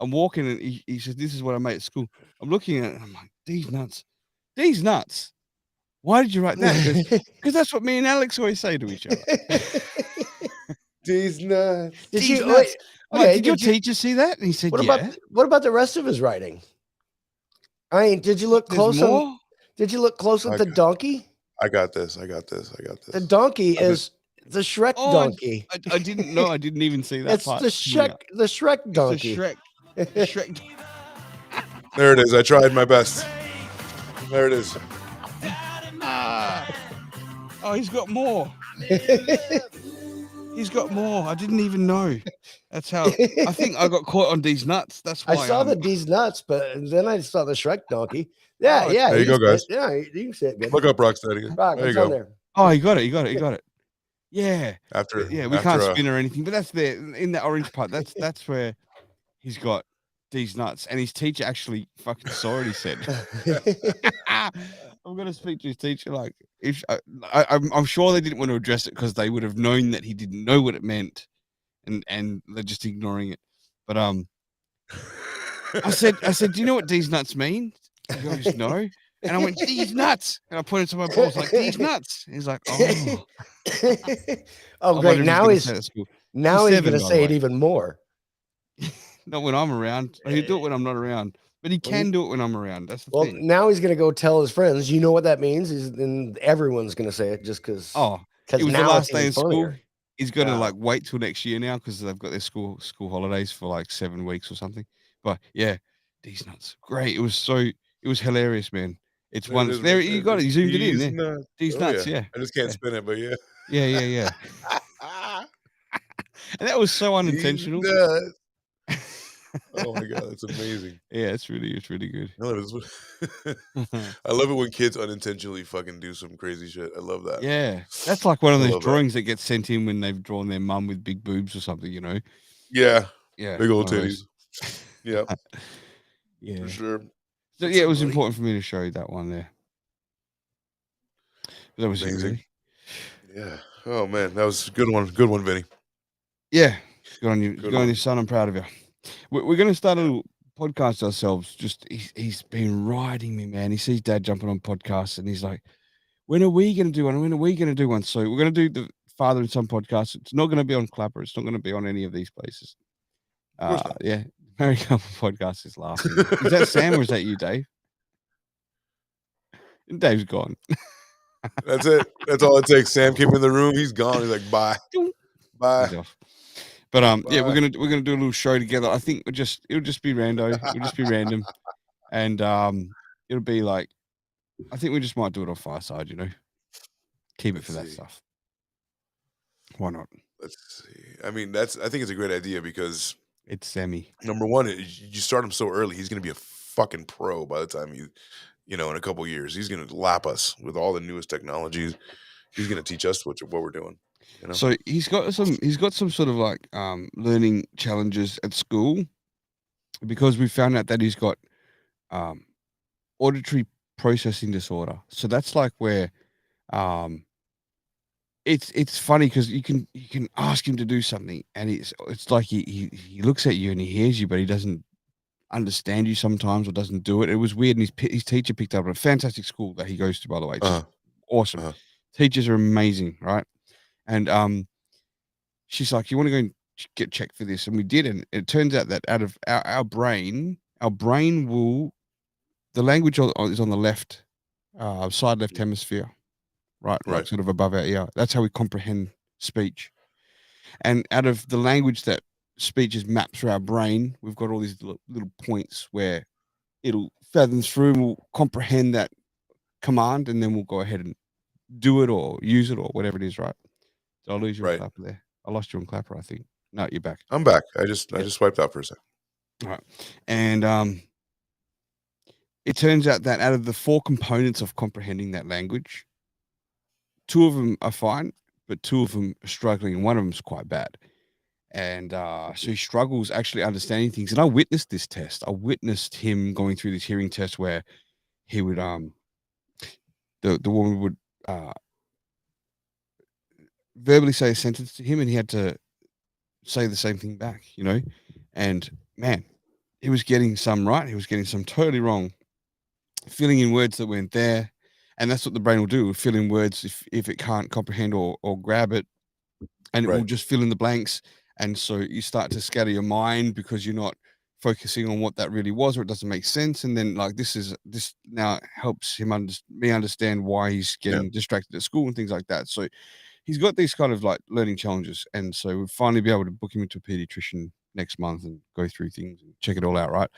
I'm walking, and he says, "This is what I made at school." I'm looking at it, and I'm like, "These nuts, these nuts." Why did you write that? Because that's what me and Alex always say to each other. These nuts. Did These you? nuts. I'm like, Okay. did your teacher see that? And he said, What "Yeah." about the rest of his writing? I mean, did you look There's close? more? Did you look close at the Okay. donkey? I got this. I got this. The donkey I bet- is the Shrek Oh, donkey. I didn't know. I didn't even see that It's part. the Shrek It's donkey. the Shrek. There it is. I tried my best. There it is. Ah. Oh, he's got more. He's got more. I didn't even know. That's how. I think I got caught on these nuts. That's why I saw the D's nuts, but then I saw the Shrek donkey. Yeah, Oh, yeah. there you go, can guys. see it. Yeah, you can see it. Good. Look up Rocksteady. Rock, There you it's on go. there. Oh, you got it. You got it. You got it. Yeah. After Yeah. We can't spin or anything, but that's there in the orange part. That's where he's got these nuts, and his teacher actually fucking saw it. He said, "I'm gonna speak to his teacher." Like, if I'm sure they didn't want to address it because they would have known that he didn't know what it meant, and they're just ignoring it. But I said, "Do you know what these nuts mean?" He goes, "No." And I went, "These nuts." And I pointed to my balls like, "These nuts." He's like, "Oh, Oh, I great. wonder if Now gonna he's say it at school." now He's he's 7, gonna by the say it way. even more. Not when I'm around. He'll do it when I'm not around. But he can do it when I'm around. That's the Well, thing. now he's gonna go tell his friends. You know what that means? And everyone's gonna say it just because. Oh, because it was the now last it's day even in school. funnier. He's got to Wow. like wait till next year now because they've got their school holidays for like 7 weeks or something. But yeah, these nuts, great. It was hilarious, man. It's There it one is there. right You there. got it. You zoomed it in These there. nuts. These Oh, nuts, yeah. yeah. I just can't Yeah. spin it, but yeah. Yeah. And that was so These unintentional. nuts. Oh my god, that's amazing. Yeah, it's really good. I love it. I love it when kids unintentionally fucking do some crazy shit. I love that. Yeah, that's like one of I those love that. drawings that gets sent in when they've drawn their mum with big boobs or something, you know? Yeah, Yeah, big old one of titties. those. Yeah, Yeah. for sure. So yeah, it was Buddy. important for me to show you that one there. But that was it, Amazing. really. Yeah. Oh man, that was a good one. Good one, Vinny. Yeah, good on you. Good Good on one. you, son. I'm proud of you. We're going to start a little podcast ourselves. Just he's been riding me, man. He sees Dad jumping on podcasts, and he's like, "When are we going to do one? When are we going to do one?" So we're going to do the father and son podcast. It's not going to be on Clapper. It's not going to be on any of these places. Of course not. Yeah, Married Couple Podcast is laughing. Is that Sam or is that you, Dave? Dave's gone. That's it. That's all it takes. Sam came in the room. He's gone. He's like, bye, bye. He's off. But yeah, Bye. we're gonna do a little show together. I think it'll just be rando. It'll just be random, and it'll be like, I think we just might do it on Fireside. You know, keep it Let's for that see. stuff. Why not? Let's see. I mean, I think it's a great idea because It's Sammy. number one, you start him so early. He's going to be a fucking pro by the time in a couple years. He's going to lap us with all the newest technologies. He's going to teach us what we're doing. You know? So he's got some sort of like learning challenges at school because we found out that he's got auditory processing disorder. So that's like where it's funny because you can ask him to do something and it's like he looks at you and he hears you, but he doesn't understand you sometimes or doesn't do it. It was weird, and his teacher picked up at a fantastic school that he goes to, by the way. Just awesome. Uh-huh. Teachers are amazing, right? And she's like, "You want to go and get checked for this?" And we did, and it turns out that out of our brain will, the language is on the left side left hemisphere, right, like Right. sort of above our ear. That's how we comprehend speech. And out of the language that speech is mapped through our brain, we've got all these little points where it'll fathom through and we'll comprehend that command, and then we'll go ahead and do it or use it or whatever it is, right? Did I lose you on Right. Clapper there? I lost you on Clapper, I think. No, you're back. I'm back. I just Yeah. swiped out for a second. All right. And it turns out that out of the 4 components of comprehending that language, 2 of them are fine, but 2 of them are struggling, and one of them's quite bad. And so he struggles actually understanding things. And I witnessed this test. I witnessed him going through this hearing test where he would the woman would verbally say a sentence to him, and he had to say the same thing back, you know. And man, he was getting some right, he was getting some totally wrong, filling in words that weren't there. And that's what the brain will do, fill in words if it can't comprehend or grab it, and it will Right. just fill in the blanks. And so you start to scatter your mind because you're not focusing on what that really was, or it doesn't make sense. And then like this now helps him me understand why he's Yeah. getting distracted at school and things like that. So he's got these kind of like learning challenges, and so we'll finally be able to book him into a pediatrician next month and go through things and check it all out, right?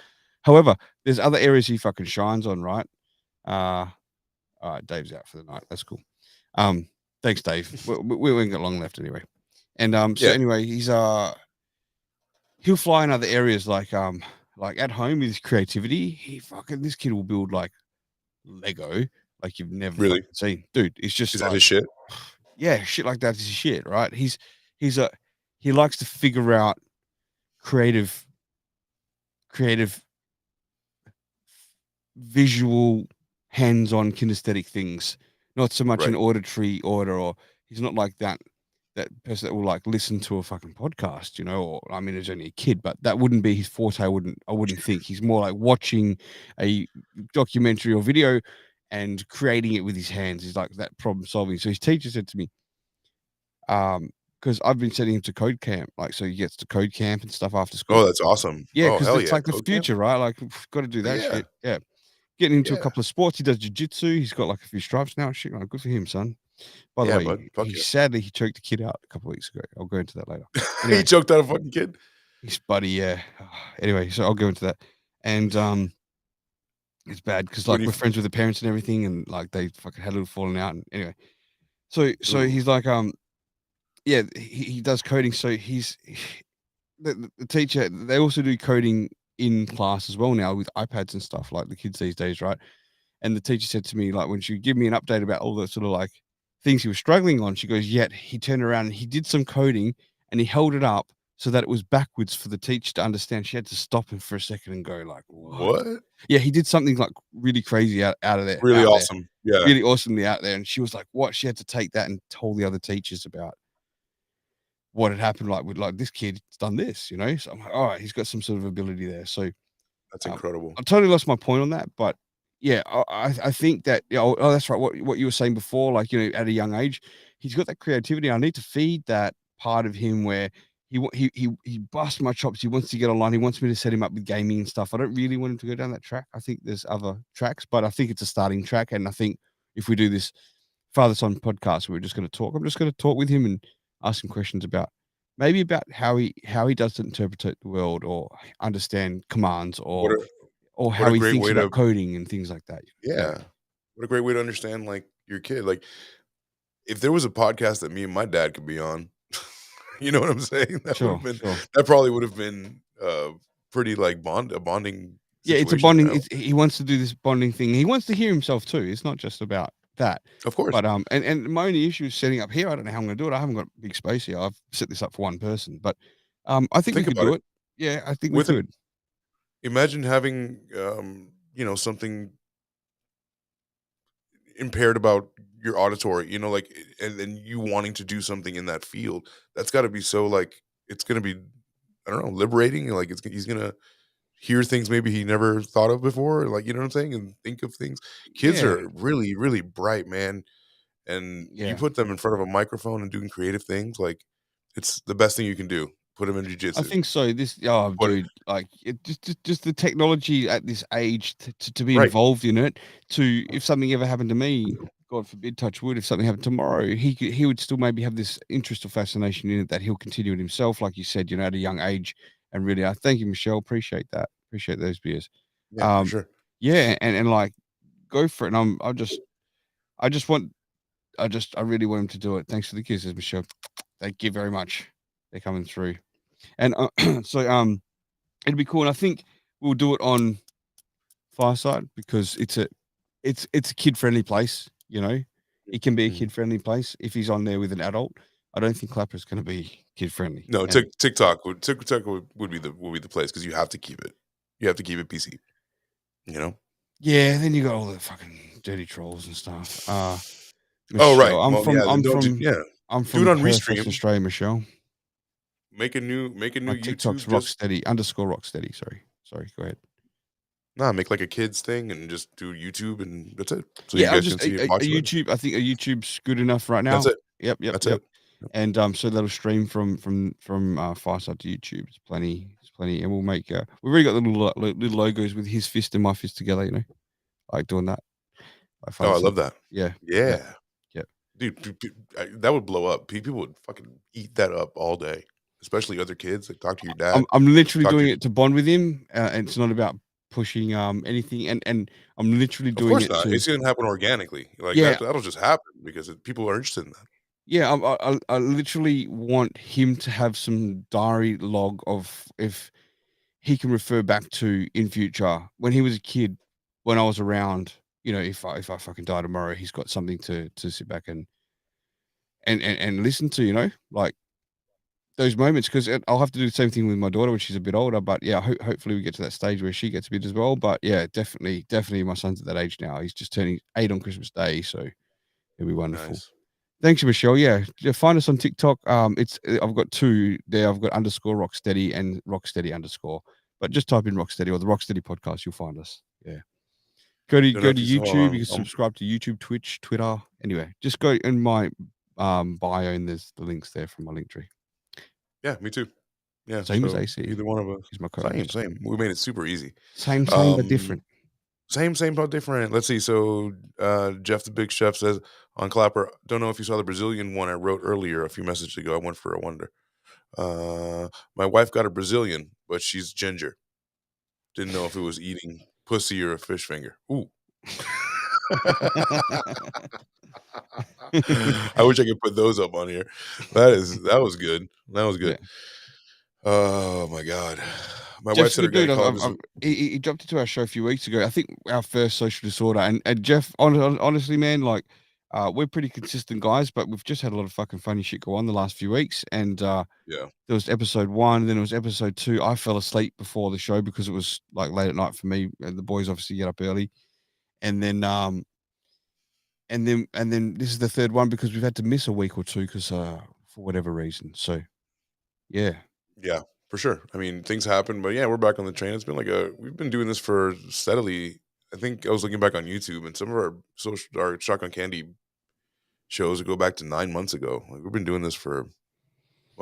However, there's other areas he fucking shines on, right? All right, Dave's out for the night. That's cool. Thanks, Dave. We ain't got long left anyway. And so Yeah. anyway, he'll fly in other areas like at home with his creativity. This kid will build like Lego like you've never Really? fucking seen. Dude, it's just Is like that his shit? yeah, shit like that is his shit, right? He likes to figure out creative visual hands-on kinesthetic things, not so much an Right. auditory order, or he's not like that person that will like listen to a fucking podcast, you know, or I mean he's only a kid, but that wouldn't be his forte. I wouldn't think. He's more like watching a documentary or video and creating it with his hands. He's like that problem solving. So his teacher said to me, because I've been sending him to code camp, like so he gets to code camp and stuff after school. Oh, that's awesome. Yeah, Oh, because hell it's yeah. like the Code camp? future, right? Like we've got to do that Yeah. shit. Yeah. Getting into a Yeah. couple of sports. He does jiu-jitsu. He's got like a few stripes now. Shit, like, good for him, son. By the Yeah, way, bud. Fuck he yeah. sadly he choked a kid out a couple of weeks ago. I'll go into that later. He Anyway, choked out a fucking kid? his buddy, yeah. Anyway, so I'll go into that. And it's bad because What like do you we're f friends with the parents and everything, and like they fucking had a little falling out. And anyway, so Ooh. he's like yeah, he does coding. So the teacher, they also do coding in class as well now with iPads and stuff like the kids these days, right? And the teacher said to me, like, when she would give me an update about all the sort of like things he was struggling on, she goes, yet he turned around and he did some coding and he held it up so that it was backwards for the teacher to understand. She had to stop him for a second and go, like, what? What? Yeah, he did something like really crazy out of there. Really out there, awesome. Yeah. really awesomely out there. And she was like, what? She had to take that and told the other teachers about what had happened, like with like this kid's done this, you know. So I'm like, all right, he's got some sort of ability there. So That's incredible. I totally lost my point on that, but yeah, I think that oh that's right. What you were saying before, like you know, at a young age, he's got that creativity. I need to feed that part of him where he busts my chops. He wants to get online. He wants me to set him up with gaming and stuff. I don't really want him to go down that track. I think there's other tracks, but I think it's a starting track. And I think if we do this Father Son podcast, we're just going to talk. I'm just going to talk with him and ask him questions about maybe about how he does interpret the world or understand commands What or a how he great thinks way about to coding and things like that. yeah. What a great way to understand, like, your kid. Like, if there was a podcast that me and my dad could be on, you know what I'm saying? That Sure, would've been sure. that probably would've been, pretty, like, a bonding Yeah, it's a situation, you bonding. know? He wants to do this bonding thing. He wants to hear himself too. It's not just about that. Of course. But and my only issue is setting up here. I don't know how I'm going to do it. I haven't got big space here. I've set this up for one person, but I think we Think could about do it. it. Yeah, I think we With an could. Imagine having, something impaired about your auditory, like, and then you wanting to do something in that field. That's gotta be so, like, it's gonna be, I don't know, liberating, and, like, he's gonna hear things maybe he never thought of before, like, you know what I'm saying, and think of things. Kids Yeah, are really, really bright, man, and you yeah, put them in front of a microphone and doing creative things, like, it's the best thing you can do. Put him in I jujitsu. think so. What- Dude, like just the technology at this age to be Right. involved in it. To if something ever happened to me, God forbid, touch wood, if something happened tomorrow, he would still maybe have this interest or fascination in it that he'll continue it himself, like you said, at a young age. And really, I thank you, Michelle. Appreciate that. Appreciate those beers. Yeah, for sure. Yeah, and like go for it. And I really want him to do it. Thanks for the kisses, Michelle. Thank you very much. They're coming through. And so it'd be cool. And I think we'll do it on Fireside because it's a kid friendly place. It can be a Mhm. kid friendly place if he's on there with an adult. I don't think Clapper's going to be kid friendly. No, And- TikTok would be the place because you have to keep it. You have to keep it PC. Yeah, then you got all the fucking dirty trolls and stuff. Oh Michelle, right. I'm Well, from yeah, then I'm don't from yeah. I'm Do from it on Perth, Western Restream. Australia, Michelle. Make a new My YouTube. TikTok's Rocksteady _Rocksteady. Sorry, go ahead. Make like a kids thing and just do YouTube and that's it. So Yeah, you I'm guys just can see a it. Watch it. YouTube. I think a YouTube's good enough right now. That's it. Yep. That's it. And so that'll stream from Fireside to YouTube. It's plenty, and we'll make. We've already got the little logos with his fist and my fist together. I like doing that. Oh, I love that. Yeah. Yeah. Yeah. Dude, that would blow up. People would fucking eat that up all day, especially other kids. Like talk to your dad. I'm literally talk to doing your- it to bond with him. And it's not about pushing anything. And I'm literally Of doing course it not. to. It's gonna happen organically. Like Yeah. that'll just happen because people are interested in that. Yeah, I literally want him to have some diary log of if he can refer back to in future when he was a kid, when I was around. If I fucking die tomorrow, he's got something to sit back and listen to. Like those moments, because I'll have to do the same thing with my daughter when she's a bit older. But yeah, hopefully we get to that stage where she gets a bit as well. But yeah, definitely, my son's at that age now. He's just turning 8 on Christmas Day, so it'll be wonderful. Nice. Thanks, Michelle. Yeah, find us on TikTok. I've got 2 there. I've got _Rocksteady and Rocksteady_. But just type in Rocksteady or the Rocksteady podcast. You'll find us. Yeah. Go to Don't know if you saw, YouTube. You can subscribe to YouTube, Twitch, Twitter. Anyway, just go in my bio and there's the links there from my link tree. Yeah, me too. Yeah, Same as so AC. Either one of us. He's my co-host. Same. We made it super easy. Same, but different. Same, but different. Let's see. So Jeff the Big Chef says on Clapper, don't know if you saw the Brazilian one I wrote earlier a few messages ago. I went for a wonder. My wife got a Brazilian, but she's ginger. Didn't know if it was eating pussy or a fish finger. Ooh. I wish I could put those up on here. That was good. That was good. Yeah. Oh my God. My Jeff's wife said a her good dude. gynecologist. He dropped into our show a few weeks ago. I think our first social disorder. And Jeff, honestly, man, like we're pretty consistent guys, but we've just had a lot of fucking funny shit go on the last few weeks. And Yeah. there was episode 1, then it was episode 2. I fell asleep before the show because it was like late at night for me. And the boys obviously get up early. And then this is the third one because we've had to miss a week or 2 because for whatever reason. So yeah. Yeah, for sure. I mean, things happen, but yeah, we're back on the train. It's been we've been doing this for steadily. I think I was looking back on YouTube and some of our Shotgun Candy shows go back to 9 months ago. Like we've been doing this for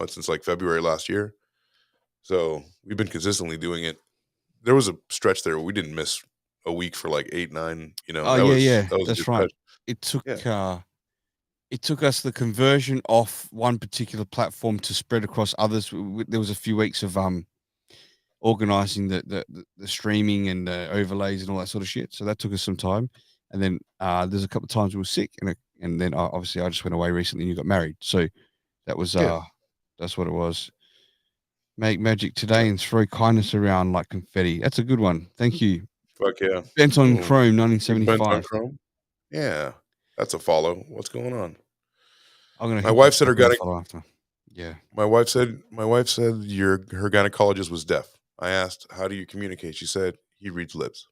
since like February last year. So we've been consistently doing it. There was a stretch there where we didn't miss a week for like 8, 9, Oh, that was yeah. that was a That's good right. stretch. It took us the conversion off one particular platform to spread across others. There was a few weeks of organizing the streaming and the overlays and all that sort of shit. So that took us some time. And then there's a couple of times we were sick, and then obviously I just went away recently and you got married. So that was that's what it was. Make magic today and throw kindness around like confetti. That's a good one. Thank you. Fuck yeah. Bent on Ooh. Chrome, Bent on 1975. Chrome? Yeah. That's a follow. What's going on? I'm gonna. My wife said her after. Yeah. My wife said her gynecologist was deaf. I asked, how do you communicate? She said he reads lips.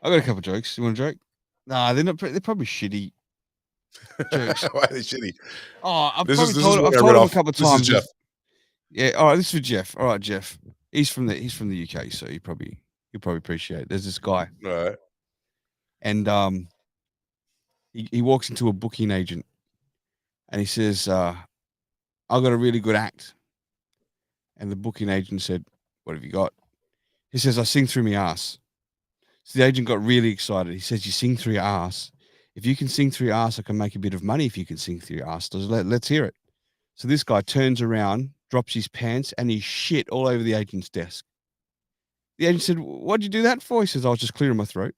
I got a couple jokes. You want a joke? Nah, they're not. They're probably shitty jokes. Why are they shitty? Oh, I've This is told what I him read a off. couple of This is times. Jeff. Yeah. All right. This is for Jeff. All right, Jeff. He's from the UK, so he'll probably appreciate it. There's this guy, All right. and He walks into a booking agent and he says, "I got a really good act." And the booking agent said, "What have you got?" He says, "I sing through my ass." So the agent got really excited. He says, "You sing through your ass. If you can sing through your ass, I can make a bit of money if you can sing through your ass. Let's hear it." So this guy turns around, drops his pants, and he shit all over the agent's desk. The agent said, "What'd you do that for?" He says, "I was just clearing my throat."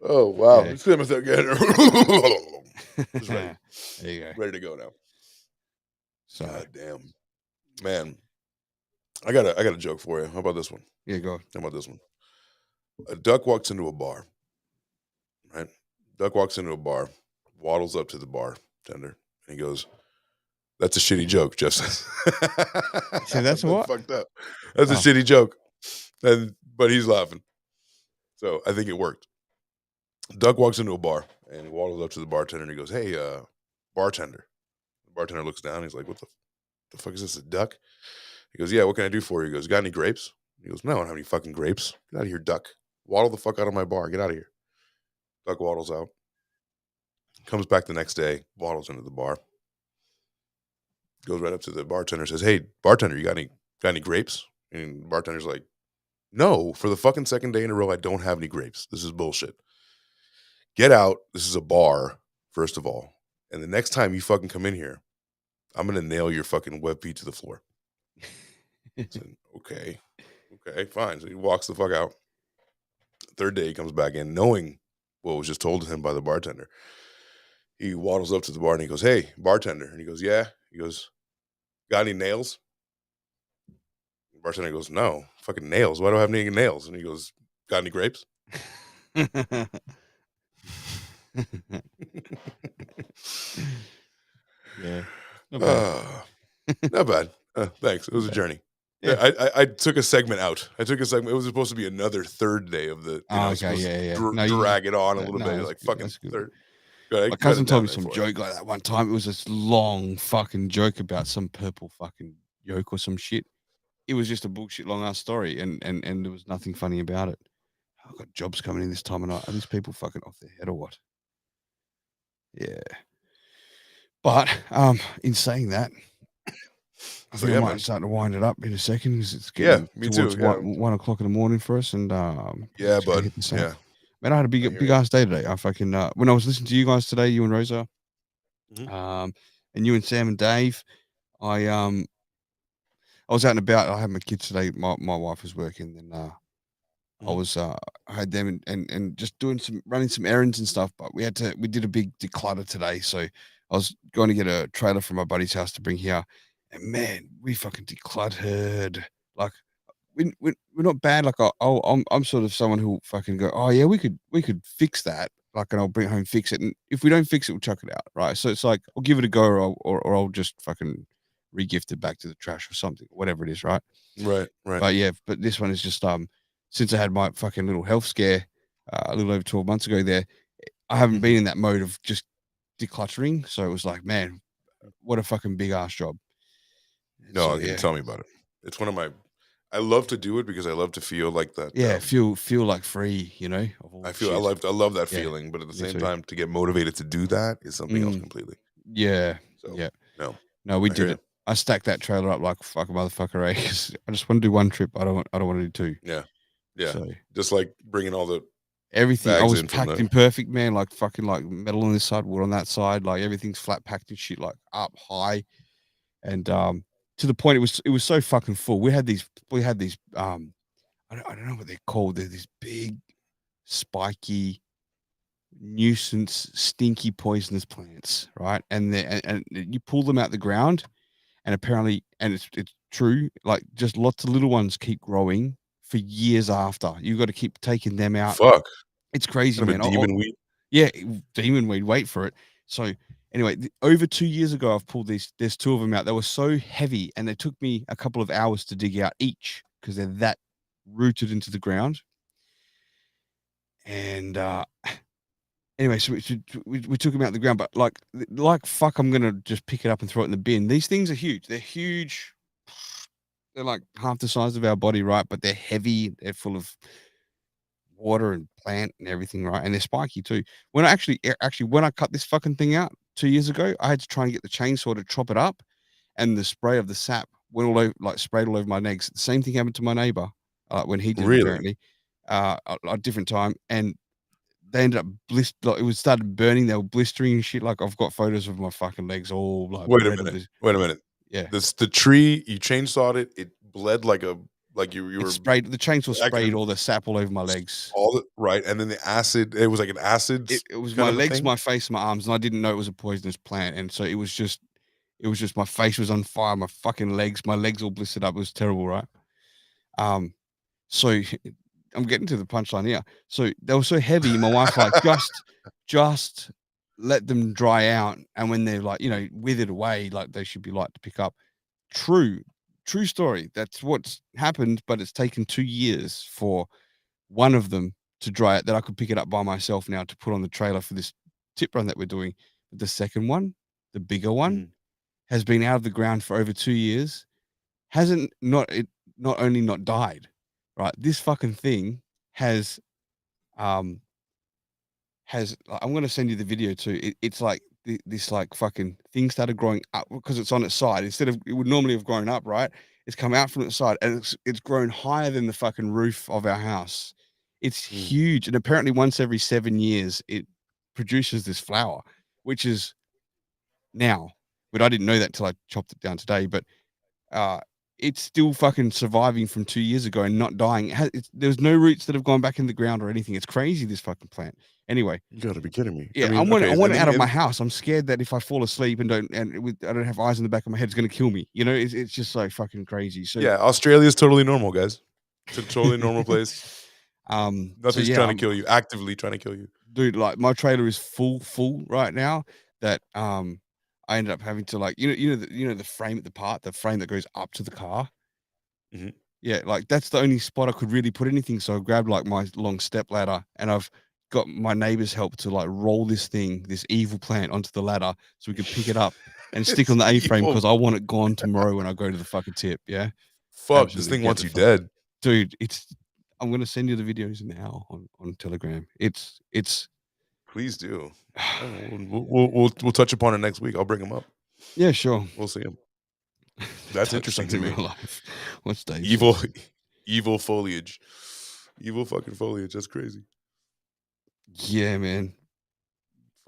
Oh wow! Yeah. Just ready. There you go. Ready to go now. So God damn, man! I got a joke for you. How about this one? yeah, go on. How about this one? A duck walks into a bar. Right? Duck walks into a bar, waddles up to the bartender, and he goes, "That's a shitty joke, Justice." said, "That's a what?" Fucked up. That's a Oh. shitty joke, but he's laughing. So I think it worked. Duck walks into a bar and he waddles up to the bartender and he goes, "Hey, bartender." The bartender looks down. He's like, "What the fuck is this? A duck?" He goes, "Yeah, what can I do for you?" He goes, "Got any grapes?" He goes, "No, I don't have any fucking grapes. Get out of here, duck. Waddle the fuck out of my bar. Get out of here." Duck waddles out. Comes back the next day, waddles into the bar. Goes right up to the bartender, says, "Hey, bartender, you got any grapes?" And the bartender's like, "No, for the fucking second day in a row, I don't have any grapes. This is bullshit. Get out. This is a bar, first of all. And the next time you fucking come in here, I'm gonna nail your fucking web feet to the floor." I said, okay, fine. So he walks the fuck out. Third day he comes back in, knowing what was just told to him by the bartender. He waddles up to the bar and he goes, "Hey, bartender." And he goes, "Yeah." He goes, "Got any nails?" The bartender goes, "No, fucking nails. Why do I have any nails?" And he goes, "Got any grapes?" Yeah. Not bad. Not bad. Thanks. It was a journey. Yeah. I took a segment out. I took a segment. It was supposed to be another third day of the. You know, Okay, supposed to yeah. dr- No, you drag it on a little no, bit. that's Like good, fucking that's good. third. Go ahead, My cut cousin it told down me there some for you. joke like that one time. It was this long fucking joke about some purple fucking yolk or some shit. It was just a bullshit long ass story, and there was nothing funny about it. I've got jobs coming in this time of night. Are these people fucking off their head or what? Yeah. But in saying that, I So think I yeah, might man. start to wind it up in a second because it's Yeah, getting me towards too. Yeah, 1 o'clock in the morning for us, and yeah, just gotta bud. hit the sack. Yeah, Man, I had a I big hear big ya. ass day today. I fucking when I was listening to you guys today, you and Rosa, Mhm. and you and Sam and Dave, I was out and about. I had my kids today. My wife was working, and I Mhm. was I had them and just running some errands and stuff. But we did a big declutter today, so I was going to get a trailer from my buddy's house to bring here, and man, we fucking decluttered. Like we're not bad. Like I'm sort of someone who fucking go, oh yeah, we could fix that. Like, and I'll bring it home, fix it, and if we don't fix it, we'll chuck it out, right? So it's like I'll give it a go, or I'll just fucking regift it back to the trash or something, whatever it is, right? Right, right. But yeah, but this one is just since I had my fucking little health scare a little over 12 months ago there, I haven't been Mhm. in that mode of just decluttering. So it was like, man, what a fucking big ass job. And No, so you yeah. tell me about it. It's one of my. I love to do it because I love to feel like that. Yeah, feel like free, of all I the feel shit. I love that Yeah, feeling, but at the me same too. time, to get motivated to do that is something else Mm, completely. yeah, So yeah. no, No, we I hear did you. it. I stacked that trailer up like a fucking motherfucker, eh? 'Cause I just want to do one trip. I don't want to do two. Yeah, yeah. So Just like bringing all the everything I bags was in from packed the. in perfect, man. Like fucking like metal on this side, wood on that side. Like everything's flat packed and shit, like up high. And to the point it was so fucking full. We had these I don't know what they're called. They're these big spiky nuisance stinky poisonous plants, right? And they and you pull them out the ground, and apparently, and it's true, like just lots of little ones keep growing for years after. You've got to keep taking them out. Fuck, It's crazy, kind of a man. demon weed. Yeah, demon weed. Wait for it. So anyway, over 2 years ago, I've pulled these. There's two of them out. They were so heavy, and they took me a couple of hours to dig out each because they're that rooted into the ground. And anyway, so we took them out the ground, but like fuck, I'm gonna just pick it up and throw it in the bin. These things are huge. They're huge. they're like half the size of our body, right? But they're heavy. They're full of water and plant and everything, right? And they're spiky too. When I when I cut this fucking thing out 2 years ago, I had to try and get the chainsaw to chop it up, and the spray of the sap went all over, like sprayed all over my legs. The same thing happened to my neighbor when he did it, Really? apparently, a different time, and they ended up like, it was started burning. They were blistering and shit. Like I've got photos of my fucking legs all like. Wait a red of minute. this- Wait a minute. Yeah, The tree you chainsawed it. It bled like you it were sprayed. The chainsaw acting sprayed all the sap all over my legs. all the right, and then the acid. It was like an acid. It was kind my of a legs, thing? my face, my arms, and I didn't know it was a poisonous plant. And so it was just my face was on fire, my fucking legs, my legs all blistered up. It was terrible, right? So I'm getting to the punchline here. So they were so heavy, my wife like just let them dry out, and when they're like, withered away, like they should be light to pick up. True story. That's what's happened, but it's taken 2 years for one of them to dry it, that I could pick it up by myself now to put on the trailer for this tip run that we're doing. But the second one, the bigger one, has been out of the ground for over 2 years. Not only not died, right? This fucking thing has I'm gonna send you the video too. It's like this like fucking thing started growing up because it's on its side. Instead of, it would normally have grown up, right? It's come out from its side, and it's grown higher than the fucking roof of our house. It's huge, and apparently once every 7 years it produces this flower, which is now. But I didn't know that till I chopped it down today. But it's still fucking surviving from 2 years ago and not dying. There's no roots that have gone back in the ground or anything. It's crazy, this fucking plant. Anyway, You got to be kidding me. yeah, I want it out of my house. I'm scared that if I fall asleep and I don't have eyes in the back of my head, it's gonna kill me. It's just so fucking crazy. So Yeah, Australia's totally normal, guys. It's a totally normal place. Nothing's trying to kill you. Actively trying to kill you. dude, like my trailer is full right now. That I ended up having to, like, the frame the frame that goes up to the car. Mhm. Yeah, like that's the only spot I could really put anything. So I grabbed like my long step ladder, and I've got my neighbor's help to like roll this evil plant onto the ladder so we could pick it up and stick on the A-frame, evil. because I want it gone tomorrow when I go to the fucking tip. Yeah, Fuck, this Absolutely thing get wants the you fuck- dead. dude. I'm gonna send you the videos now on Telegram. It's Please do. We'll touch upon it next week. I'll bring him up. yeah, sure. We'll see him. That's interesting to in me. real life. What's Dave? Evil foliage. Evil fucking foliage. That's crazy. Yeah, man.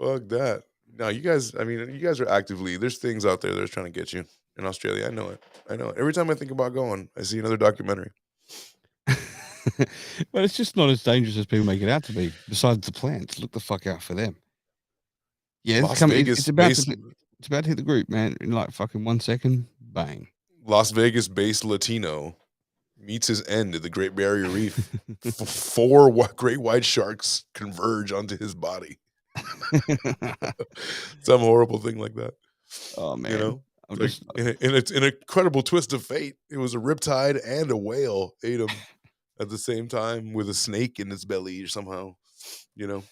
Fuck that. No, you guys are actively, there's things out there that's trying to get you in Australia. I know it. Every time I think about going, I see another documentary. But it's just not as dangerous as people make it out to be. Besides the plants, look the fuck out for them. Yeah, Las Vegas it's about to hit the group, man. In like fucking 1 second, bang. Las Vegas-based Latino meets his end at the Great Barrier Reef. Four great white sharks converge onto his body. Some horrible thing like that. Oh man, You know, I'm like, just in an incredible twist of fate, it was a riptide and a whale ate him at the same time with a snake in its belly somehow. You know,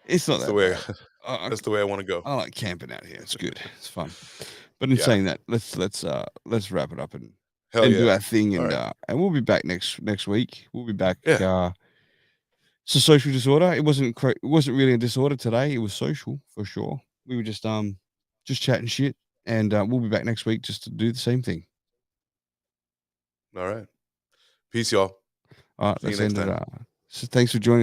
it's not that's that the way. bad. That's the way I want to go. I like camping out here. It's good. It's fun. But in Yeah. saying that, let's wrap it up and Hell do yeah! our thing, and All and we'll be back next week. We'll be back. Yeah. It's a social disorder. It wasn't really a disorder today. It was social for sure. We were just chatting shit, and we'll be back next week just to do the same thing. All right. Peace, y'all. All right, See you let's next end it. time. So thanks for joining us.